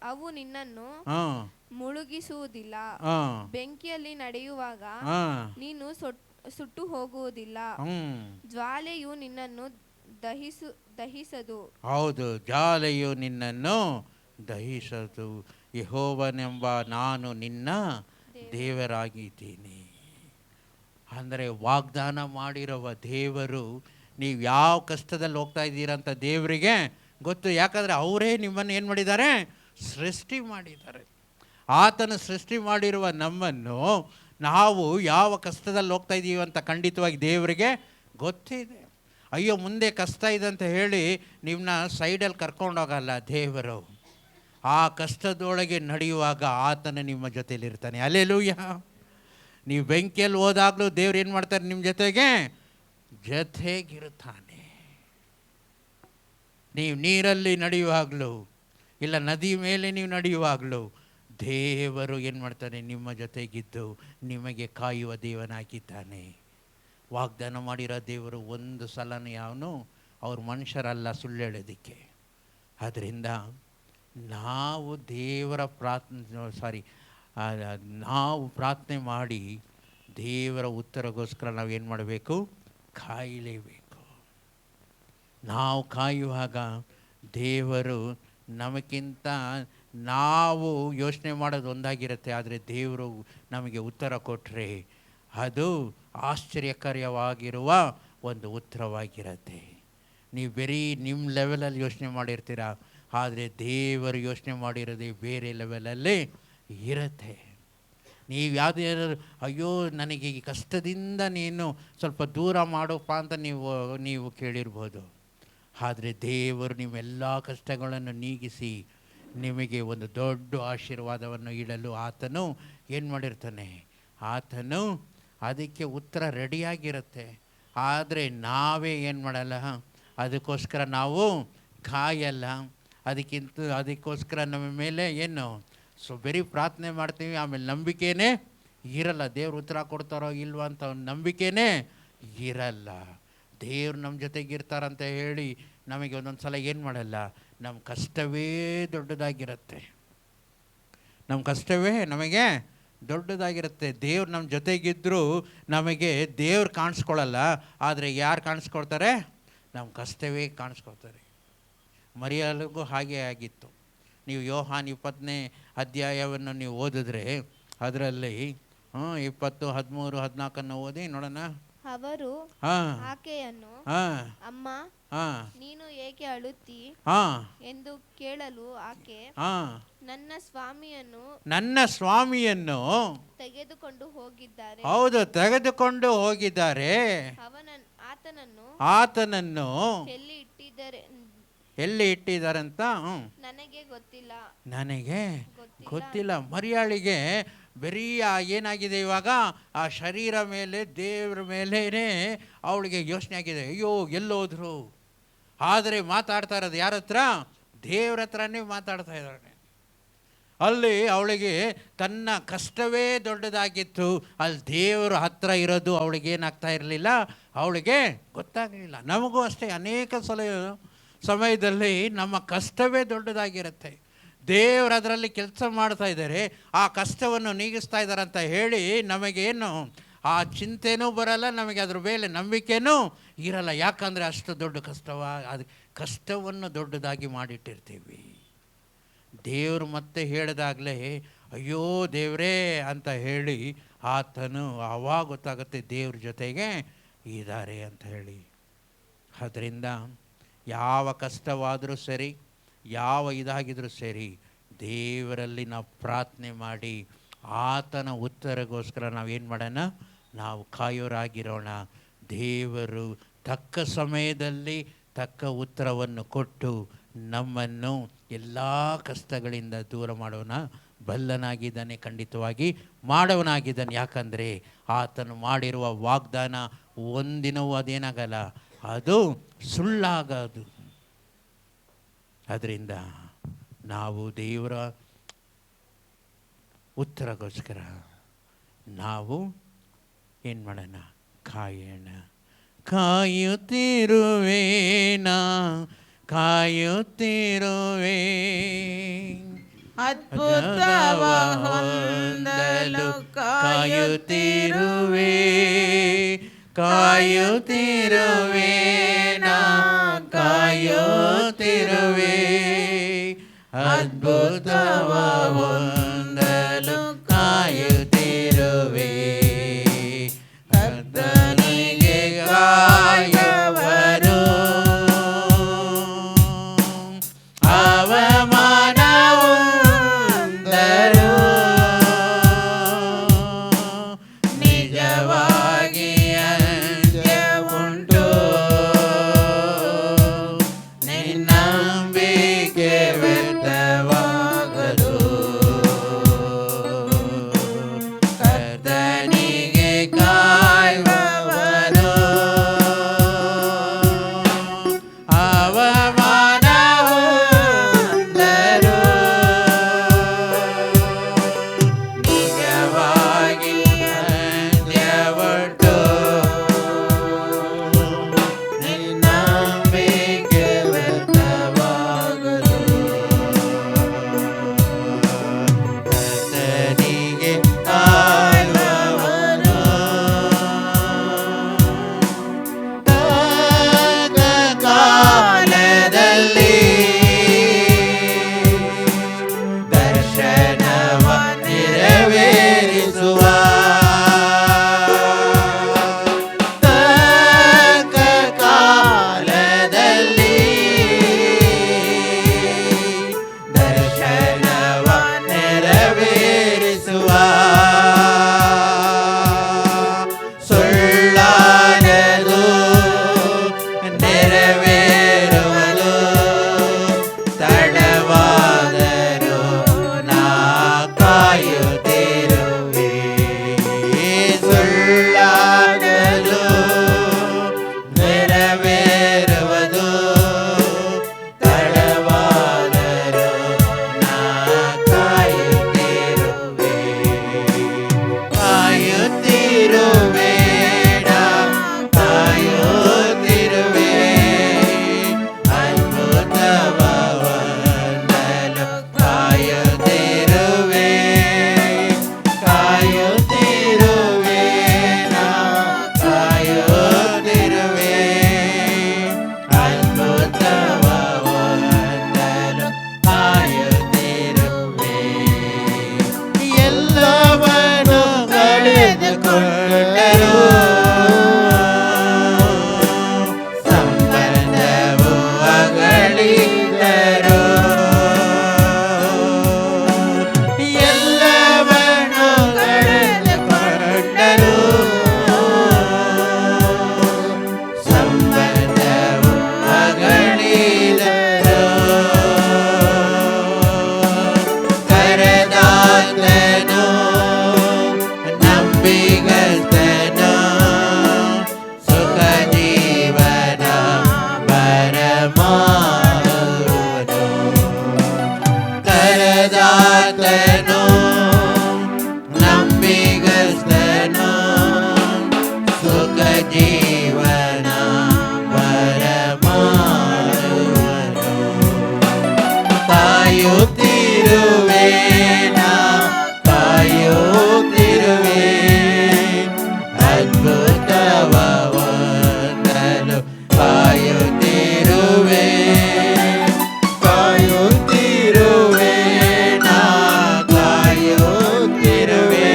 S3: ಅವು ನಿನ್ನನ್ನು ಮುಳುಗಿಸುವುದಿಲ್ಲ. ಬೆಂಕಿಯಲ್ಲಿ ನಡೆಯುವಾಗ ನೀನು ಸುಟ್ಟು ಹೋಗುವುದಿಲ್ಲ. ಜ್ವಾಲೆಯು ನಿನ್ನನ್ನು
S4: ದಹಿಸದು.
S1: ಹೌದು, ಜ್ವಾಲೆಯು ನಿನ್ನನ್ನು ದಹಿಸದು. ಯೆಹೋವನೆಂಬ ನಾನು ನಿನ್ನ ದೇವರಾಗಿದ್ದೀನಿ. ಅಂದರೆ ವಾಗ್ದಾನ ಮಾಡಿರುವ ದೇವರು, ನೀವು ಯಾವ ಕಷ್ಟದಲ್ಲಿ ಹೋಗ್ತಾ ಇದ್ದೀರಂತ ದೇವರಿಗೆ ಗೊತ್ತು. ಯಾಕಂದರೆ ಅವರೇ ನಿಮ್ಮನ್ನು ಏನು ಮಾಡಿದ್ದಾರೆ? ಸೃಷ್ಟಿ ಮಾಡಿದ್ದಾರೆ. ಆತನು ಸೃಷ್ಟಿ ಮಾಡಿರುವ ನಮ್ಮನ್ನು ನಾವು ಯಾವ ಕಷ್ಟದಲ್ಲಿ ಹೋಗ್ತಾ ಇದ್ದೀವಿ ಅಂತ ಖಂಡಿತವಾಗಿ ದೇವರಿಗೆ ಗೊತ್ತಿದೆ. ಅಯ್ಯೋ ಮುಂದೆ ಕಷ್ಟ ಇದೆ ಅಂತ ಹೇಳಿ ನಿಮ್ಮನ್ನ ಸೈಡಲ್ಲಿ ಕರ್ಕೊಂಡೋಗಲ್ಲ ದೇವರು. ಆ ಕಷ್ಟದೊಳಗೆ ನಡೆಯುವಾಗ ಆತನು ನಿಮ್ಮ ಜೊತೆಯಲ್ಲಿರ್ತಾನೆ. ಹಲ್ಲೆಲೂಯಾ. ನೀವು ಬೆಂಕಿಯಲ್ಲಿ ಹೋದಾಗಲೂ ದೇವ್ರು ಏನು ಮಾಡ್ತಾರೆ? ನಿಮ್ಮ ಜೊತೆಗಿರುತ್ತಾನೆ. ನೀವು ನೀರಲ್ಲಿ ನಡೆಯುವಾಗಲೂ, ಇಲ್ಲ ನದಿ ಮೇಲೆ ನೀವು ನಡೆಯುವಾಗಲೂ ದೇವರು ಏನು ಮಾಡ್ತಾನೆ? ನಿಮ್ಮ ಜೊತೆಗಿದ್ದು ನಿಮಗೆ ಕಾಯುವ ದೇವನಾಗಿದ್ದಾನೆ. ವಾಗ್ದಾನ ಮಾಡಿರೋ ದೇವರು ಒಂದು ಸಲನೂ ಯಾವನು ಅವ್ರ ಮನುಷ್ಯರಲ್ಲ ಸುಳ್ಳು ಹೇಳೋದಕ್ಕೆ. ಆದ್ದರಿಂದ ನಾವು ದೇವರ ನಾವು ಪ್ರಾರ್ಥನೆ ಮಾಡಿ ದೇವರ ಉತ್ತರಗೋಸ್ಕರ ನಾವೇನು ಮಾಡಬೇಕು? ಕಾಯಲೇಬೇಕು. ನಾವು ಕಾಯುವಾಗ ದೇವರು ನಮಗಿಂತ ನಾವು ಯೋಚನೆ ಮಾಡೋದು ಒಂದಾಗಿರುತ್ತೆ, ಆದರೆ ದೇವರು ನಮಗೆ ಉತ್ತರ ಕೊಟ್ಟರೆ ಅದು ಆಶ್ಚರ್ಯಕರವಾಗಿರುವ ಒಂದು ಉತ್ತರವಾಗಿರುತ್ತೆ. ನೀವು ಬರೀ ನಿಮ್ಮ ಲೆವೆಲಲ್ಲಿ ಯೋಚನೆ ಮಾಡಿರ್ತೀರ, ಆದರೆ ದೇವರು ಯೋಚನೆ ಮಾಡಿರೋದೇ ಬೇರೆ ಲೆವೆಲಲ್ಲಿ ಇರುತ್ತೆ. ನೀವು ಯಾವುದೇ ಅಯ್ಯೋ ನನಗೆ ಈ ಕಷ್ಟದಿಂದ ನೀನು ಸ್ವಲ್ಪ ದೂರ ಮಾಡೋಪ್ಪ ಅಂತ ನೀವು ಕೇಳಿರ್ಬೋದು. ಆದರೆ ದೇವರು ನಿಮ್ಮೆಲ್ಲ ಕಷ್ಟಗಳನ್ನು ನೀಗಿಸಿ ನಿಮಗೆ ಒಂದು ದೊಡ್ಡ ಆಶೀರ್ವಾದವನ್ನು ಇಡಲು ಆತನು ಏನು ಮಾಡಿರ್ತಾನೆ? ಆತನು ಅದಕ್ಕೆ ಉತ್ತರ ರೆಡಿಯಾಗಿರುತ್ತೆ. ಆದರೆ ನಾವೇ ಏನು ಮಾಡಲ್ಲ, ಅದಕ್ಕೋಸ್ಕರ ನಾವು ಕಾಯಲ್ಲ. ಅದಕ್ಕೋಸ್ಕರ ನಮ್ಮ ಮೇಲೆ ಏನು ಬರೀ ಪ್ರಾರ್ಥನೆ ಮಾಡ್ತೀವಿ, ಆಮೇಲೆ ನಂಬಿಕೆನೇ ಇರಲ್ಲ. ದೇವ್ರು ಉತ್ತರ ಕೊಡ್ತಾರೋ ಇಲ್ವ ಅಂತ ನಂಬಿಕೆನೇ ಇರಲ್ಲ. ದೇವ್ರು ನಮ್ಮ ಜೊತೆಗಿರ್ತಾರಂತ ಹೇಳಿ ನಮಗೆ ಒಂದೊಂದು ಸಲ ಏನು ಮಾಡಲ್ಲ, ನಮ್ಮ ಕಷ್ಟವೇ ದೊಡ್ಡದಾಗಿರುತ್ತೆ. ನಮ್ಮ ಕಷ್ಟವೇ ನಮಗೆ ದೊಡ್ಡದಾಗಿರುತ್ತೆ. ದೇವ್ರು ನಮ್ಮ ಜೊತೆಗಿದ್ದರೂ ನಮಗೆ ದೇವ್ರು ಕಾಣಿಸ್ಕೊಳ್ಳಲ್ಲ, ಆದರೆ ಯಾರು ಕಾಣಿಸ್ಕೊಳ್ತಾರೆ? ನಮ್ಮ ಕಷ್ಟವೇ ಕಾಣಿಸ್ಕೊಳ್ತಾರೆ. ಮರಿಯಳಿಗೂ ಹಾಗೆ ಆಗಿತ್ತು. ನೀವು ಯೋಹಾನ್ 20ನೇ ಅಧ್ಯಾಯವನ್ನು ನೀವು ಓದಿದ್ರೆ ಅದರಲ್ಲಿ 20, 13, 14 ಓದಿ ನೋಡೋಣ.
S4: ಅವರು ಆಕೆಯನ್ನು, ಅಮ್ಮ, ನೀನು ಏಕೆ ಅಳುತ್ತಿ ಎಂದು ಕೇಳಲು ಆಕೆ, ನನ್ನ ಸ್ವಾಮಿಯನ್ನು ತೆಗೆದುಕೊಂಡು ಹೋಗಿದ್ದಾರೆ.
S1: ಹೌದು, ತೆಗೆದುಕೊಂಡು ಹೋಗಿದ್ದಾರೆ. ಆತನನ್ನು ಎಲ್ಲಿ ಇಟ್ಟಿದ್ದಾರಂತ
S4: ನನಗೆ
S1: ಗೊತ್ತಿಲ್ಲ. ಮರಿಯಾಳಿಗೆ ಬರೀ ಏನಾಗಿದೆ ಇವಾಗ? ಆ ಶರೀರ ಮೇಲೆ, ದೇವ್ರ ಮೇಲೇ ಅವಳಿಗೆ ಯೋಚನೆ ಆಗಿದೆ. ಅಯ್ಯೋ ಎಲ್ಲೋದ್ರು? ಆದರೆ ಮಾತಾಡ್ತಾ ಇರೋದು ಯಾರ ಹತ್ರ? ದೇವ್ರ ಹತ್ರನೇ ಮಾತಾಡ್ತಾ ಇದ್ದಾಳೆ. ಅಲ್ಲಿ ಅವಳಿಗೆ ತನ್ನ ಕಷ್ಟವೇ ದೊಡ್ಡದಾಗಿತ್ತು, ಅಲ್ಲಿ ದೇವರ ಹತ್ರ ಇರೋದು ಅವಳಿಗೆ ಏನಾಗ್ತಾ ಇರಲಿಲ್ಲ, ಅವಳಿಗೆ ಗೊತ್ತಾಗಲಿಲ್ಲ. ನಮಗೂ ಅಷ್ಟೇ ಅನೇಕ ಸಮಯದಲ್ಲಿ ನಮ್ಮ ಕಷ್ಟವೇ ದೊಡ್ಡದಾಗಿರುತ್ತೆ. ದೇವರು ಅದರಲ್ಲಿ ಕೆಲಸ ಮಾಡ್ತಾ ಇದ್ದಾರೆ, ಆ ಕಷ್ಟವನ್ನು ನೀಗಿಸ್ತಾ ಇದ್ದಾರೆ ಅಂತ ಹೇಳಿ ನಮಗೇನು ಆ ಚಿಂತೆನೂ ಬರಲ್ಲ, ನಮಗೆ ಅದ್ರ ಮೇಲೆ ನಂಬಿಕೆನೂ ಇರಲ್ಲ. ಯಾಕಂದರೆ ಅಷ್ಟು ದೊಡ್ಡ ಅದು ಕಷ್ಟವನ್ನು ದೊಡ್ಡದಾಗಿ ಮಾಡಿಟ್ಟಿರ್ತೀವಿ. ದೇವರು ಮತ್ತೆ ಹೇಳಿದಾಗಲೇ ಅಯ್ಯೋ ದೇವರೇ ಅಂತ ಹೇಳಿ ಆತನು ಆವಾಗ ಗೊತ್ತಾಗುತ್ತೆ ದೇವ್ರ ಜೊತೆಗೆ ಇದ್ದಾರೆ ಅಂತ ಹೇಳಿ. ಅದರಿಂದ ಯಾವ ಕಷ್ಟವಾದರೂ ಸರಿ, ಯಾವ ಇದಾಗಿದ್ರೂ ಸರಿ, ದೇವರಲ್ಲಿ ನಾವು ಪ್ರಾರ್ಥನೆ ಮಾಡಿ ಆತನ ಉತ್ತರಗೋಸ್ಕರ ನಾವೇನು ಮಾಡೋಣ? ನಾವು ಕಾಯೋರಾಗಿರೋಣ. ದೇವರು ತಕ್ಕ ಸಮಯದಲ್ಲಿ ತಕ್ಕ ಉತ್ತರವನ್ನು ಕೊಟ್ಟು ನಮ್ಮನ್ನು ಎಲ್ಲ ಕಷ್ಟಗಳಿಂದ ದೂರ ಮಾಡೋಣ ಬಲ್ಲನಾಗಿದ್ದಾನೆ, ಖಂಡಿತವಾಗಿ ಮಾಡೋನಾಗಿದ್ದಾನೆ. ಯಾಕಂದರೆ ಆತನು ಮಾಡಿರುವ ವಾಗ್ದಾನ ಒಂದಿನವೂ ಅದೇನಾಗಲ್ಲ, ಅದು ಸುಳ್ಳಾಗದು. ಅದರಿಂದ ನಾವು ದೇವರ ಉತ್ತರಗೋಸ್ಕರ ನಾವು ಏನು ಮಾಡೋಣ? ಕಾಯೋಣ. ಕಾಯುತ್ತಿರುವೇನಾ, ಕಾಯುತ್ತಿರುವೆ,
S5: ಅದ್ಭುತವ ಹೊಂದಲು
S1: ಕಾಯುತ್ತಿರುವೆ, ಕಾಯುತ್ತಿರುವೇನಾ, ಕಾಯುತ್ತಿರುವೆ, ಅದ್ಭುತವ ಹೊಂದಲು ಕಾಯುತ್ತಿರುವೆ. ಕರ್ತನಿಗೆ ಕಾಯುವರು ಅವಮಾನವಂದರು, ನಿಜವಾಗಿ ಅಂತ್ಯವುಂಟು. ನಿನ್ನಂಬಿಕೆ ವ್ಯರ್ಥವಾಗದು. ಕರ್ತನಿಗೆ ಕಾಯುವವರು ಅವಮಾನವಂದರು, ನಿಜವಾಗಿ ಅಂತ್ಯವುಂಟು. ನಿನ್ನಂಬಿಕೆ ವ್ಯರ್ಥವಾಗದು. ಕರ್ತನಿಗೆ ಕಾಯುವವರು ತಕ್ಕ ಕಾಲದಲ್ಲಿ ದರ್ಶನವ ನೆರವೇರಿಸುವ. ತಕ್ಕ ಕಾಲದಲ್ಲಿ ದರ್ಶನವ ನೆರವೇರಿಸುವ. ಸುಳ್ಳಾಗದು, ನೆರವೇರುವುದು. ತಡವಾದರೂ ನಾ ಕಾಯುತ್ತಿರುವೆ. ಸುಳ್ಳಾಗದು, ನೆರವೇರುವುದು. ತಡವಾದರೂ ನಾ ಕಾಯುತ್ತಿರುವೆ. ಕಾಯುತ್ತಿರುವೆ, ನಾ ಕಾಯುತ್ತಿರುವೆ. ಅದ್ಭುತವ ಹೊಂದಲು ಕಾಯುತ್ತಿರುವೆ. ಕಾಯುತ್ತಿರುವೆ, ನಾ ಕಾಯುತ್ತಿರುವೆ. ಅದ್ಭುತವ ಹೊಂದಲು ಕಾಯುತ್ತಿರುವೆ. ಎಲ್ಲವನ್ನೂ ಕಳೆದುಕೊಂಡರೂ ಸಂಬಂಧವು ಅಗಲಿದರು. ಎಲ್ಲವನ್ನೂ ಕಳೆದುಕೊಂಡರೂ ಸಂಬಂಧವು ಅಗಲಿದರು. ಕರೆದಾತನು ನಂಬಿಗಸ್ತನು, ಸುಖ ಜೀವನ ಬರಮಾಡುವನು. ಕರೆದಾತನು ನಂಬಿಗಸ್ತನು, ಸುಖ ಜೀವನ ಬರಮಾಡುವನು. ಕಾಯುತ್ತಿರುವೆ, ನಾ ಕಾಯುತ್ತಿರುವೆ. ಅದ್ಭುತವ ಹೊಂದಲು ಕಾಯುತ್ತಿರುವೆ. ಕಾಯುತ್ತಿರುವೆ, ನಾ ಕಾಯುತ್ತಿರುವೆ.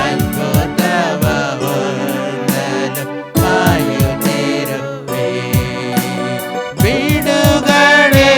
S1: ಅದ್ಭುತವ ಹೊಂದಲು ಕಾಯುತ್ತಿರುವೆ. ಬಿಡುಗಡೆ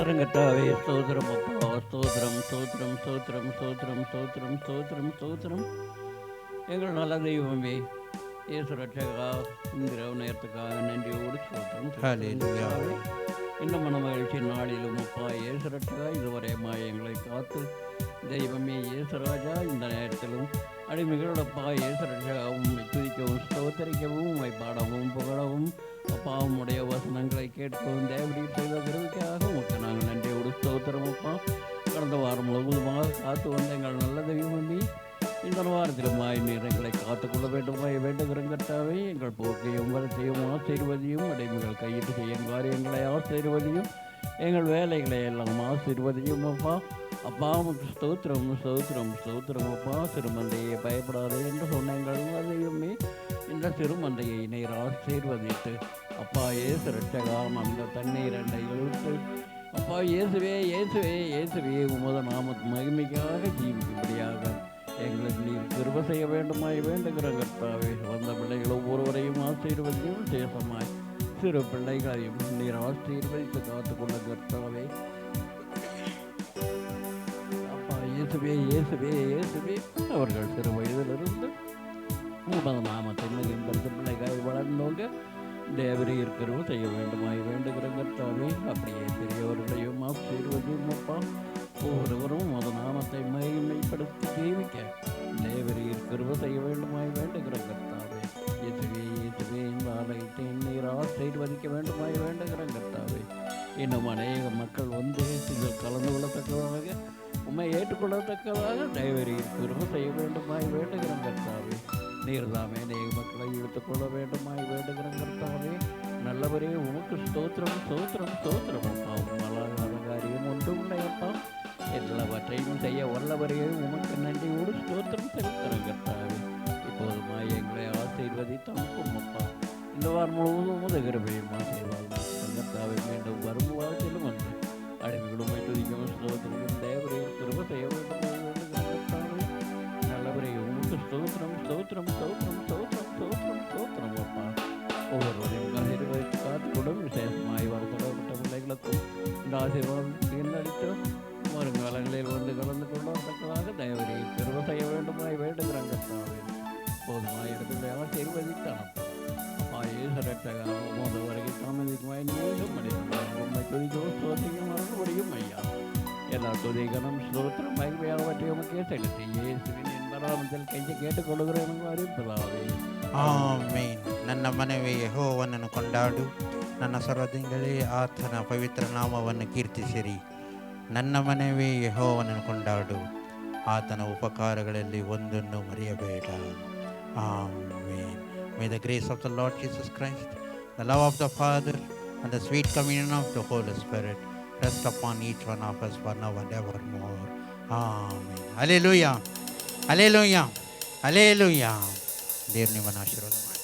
S6: கர்த்தாவே ஸ்தோத்திரம் அப்பா, ஸ்தோத்திரம் ஸ்தோத்திரம் ஸ்தோத்திரம் ஸ்தோத்திரம் ஸ்தோத்திரம் ஸ்தோத்திரம் ஸ்தோத்திரம். எங்கள் நல்ல தெய்வமே, இயேசு ரட்சகா, இந்த இரவு நேரத்துக்காக நன்றியோடு ஸ்தோத்திரம்.
S1: ஹல்லேலூயா.
S6: இந்த மன மகிழ்ச்சி நாளிலும் அப்பா இயேசு ரட்சகா இதுவரை எங்களை காத்து தெய்வமே இயேசு ராஜா, இந்த நேரத்திலும் அடிமைகளோடப்பா இயேசு ரட்சகாவும் துதிக்கவும் ஸ்தோத்தரிக்கவும் உம்மை பாடவும் புகழவும் அப்பா உம்முடைய வசனங்களை கேட்கவும் தேவடி செய்த கிருபைக்காக உமக்கு நாங்கள் நன்றியோடு ஸ்தோத்திரம் அப்பா. கடந்த வாரம் முழுவதுமாக காத்து வந்த எங்கள் நல்ல தெய்வமே, இந்த வாரத்திலும் நீர் எங்களை காத்துக்கொள்ள வேண்டுமாய் வேண்டுகிறோம் கர்த்தாவே. எங்கள் போக்கையும் வரத்தையும் ஆசீர்வதியும், அடைமைகள் கையிட்டு செய்யும் காரியங்களை ஆசீர்வதியும், எங்கள் வேலைகளை எல்லாம் ஆசீர்வதியும் அப்பா. அப்பா உமக்கு ஸ்தோத்திரம் ஸ்தோத்திரம் ஸ்தோத்திரம் அப்பா. சிறுமந்தையை பயப்படாதே என்று சொன்ன எங்கள் தெய்வமே, இந்த சிறுமந்தையை நீர் ஆசீர்வதித்து அப்பா இயேசு ரட்சகாம் அந்த தண்ணீர் அண்டை இழுத்து அப்பா இயேசுவே இயேசுவே இயேசுவே உமது நாமத்து மகிமைக்காக ஜீவிக்கும்படியாக எங்களுக்கு நீர் கிருபை செய்ய வேண்டுமாய் வேண்டுகிற கர்த்தாவே. வந்த பிள்ளைகள் ஒவ்வொருவரையும் ஆசீர்வதியும் சேசமாய் சிறு பிள்ளைகளையும் நீர் ஆசீர்வதித்து காத்துக்கொள்ள கர்த்தாவே. அப்பா இயேசுவே இயேசுவே இயேசுவே அவர்கள் சிறு வயதிலிருந்து உமது நாமத்தை மகிமைப்படுத்த பிள்ளைகள் வளர்ந்தோங்க தேவரீர் கிருபை செய்ய வேண்டுமாய் வேண்டுகிற கர்த்தாவே. அப்படியே பெரியவர்களையும் ஆசீர்வதியும் அப்பா. ஒவ்வொருவரும் உமது நாமத்தை மகிமைப்படுத்தி ஜீவிக்க தேவரீர் கிருபை செய்ய வேண்டுமாய் வேண்டுகிற கர்த்தாவே. இயேசுவே இயேசுவே இந்த ஆலயத்தை நீர் ஆசீர்வதிக்க வேண்டுமாய் வேண்டுகிற கர்த்தாவே. இன்னும் அநேக மக்கள் வந்து இதில் கலந்து கொள்ளத்தக்கதாக உண்மை ஏற்றுக்கொள்ளத்தக்கதாக தேவரீர் கிருபை செய்ய வேண்டுமாய் வேண்டுகிற கர்த்தாவே. நீர் தாமே அநேக மக்களை இழுத்துக்கொள்ள வேண்டுமாய் வேண்டுகிற கர்த்தாவே. நல்லவரே உமக்கு ஸ்தோத்திரம் ஸ்தோத்திரம் ஸ்தோத்திரம் அப்பா. உங்களால் காரியம் ஒன்றும் இல்லையப்பா. எல்லாவற்றையும் செய்ய வல்லவரே உமக்கு நன்றியோடு ஸ்தோத்திரம் செலுத்துகிற கர்த்தாவே. இப்போதுமா எங்களை ஆசீர்வதித்தனுப்பும் அப்பா. இந்த வாரம் முழுவதும் உமது கிருபையும் ஆசீர்வாதம் கர்த்தாவை. மீண்டும் வரும் வாரத்திலும் வந்து அடிமைகளும் துதிக்கவும் ஸ்தோத்திரம் தேவரே கிருபை செய்ய வேண்டுமாய் வேண்டுகிற கர்த்தாவே. நல்லவரே உமக்கு ஸ்தோத்திரம் ஸ்தோத்திரம் ஸ்தோத்திரம் ஸ்தோத்திரம் ஸ்தோத்திரம் ஸ்தோத்திரம் அப்பா. ஒவ்வொருவரையும் ஆசீர்வதித்து காத்துக்கூடும் விசேஷமாய் வரப்பட்ட பிள்ளைகளுக்கும் இந்த ஆசீர்வாதம் தீர்ந்தளித்து வருங்காலங்களில் வந்து கலந்து கொள்ளத்தக்கதாக தயவரை கிருபை செய்ய வேண்டுமாய் வேண்டுகிறாங்க கர்த்தாவே. போதுமாய் இடத்துல ஆசீர்வதித்து அனுப்பும் அப்பா. இயேசு ரட்சகா உமது வருகை தாமதிக்குமாய் நீண்டும் உண்மை துதிக்கவும் ஸ்தோத்திரம் மறுபடியும் ஐயா. எல்லா துதிகனும் ஸ்தோத்திரம் மகிமையாகவற்றை உமக்கே செலுத்தி இயேசுவின் நாமத்தில் கெஞ்சி கேட்டுக்கொள்கிறேன் அறிவிப்பதாவே.
S1: ಆಮೇನ್. ನನ್ನ ಮನವೇ ಯೆಹೋವನನ್ನು ಕೊಂಡಾಡು, ನನ್ನ ಸರ್ವದಿಂಗಳೇ ಆತನ ಪವಿತ್ರ ನಾಮವನ್ನು ಕೀರ್ತಿಸಿರಿ. ನನ್ನ ಮನವೇ ಯೆಹೋವನನ್ನು ಕೊಂಡಾಡು, ಆತನ ಉಪಕಾರಗಳಲ್ಲಿ ಒಂದನ್ನು ಮರೆಯಬೇಡ. ಆಮೇನ್. May the grace of the Lord Jesus Christ, the love of the Father, and the sweet communion of the Holy Spirit rest upon each one of us for now and evermore. Amen. Hallelujah. Hallelujah. Hallelujah. ದೇವ್ರು ನಿಮ್ಮನ್ನು ಆಶೀರ್ವಾದ ಮಾಡಿ.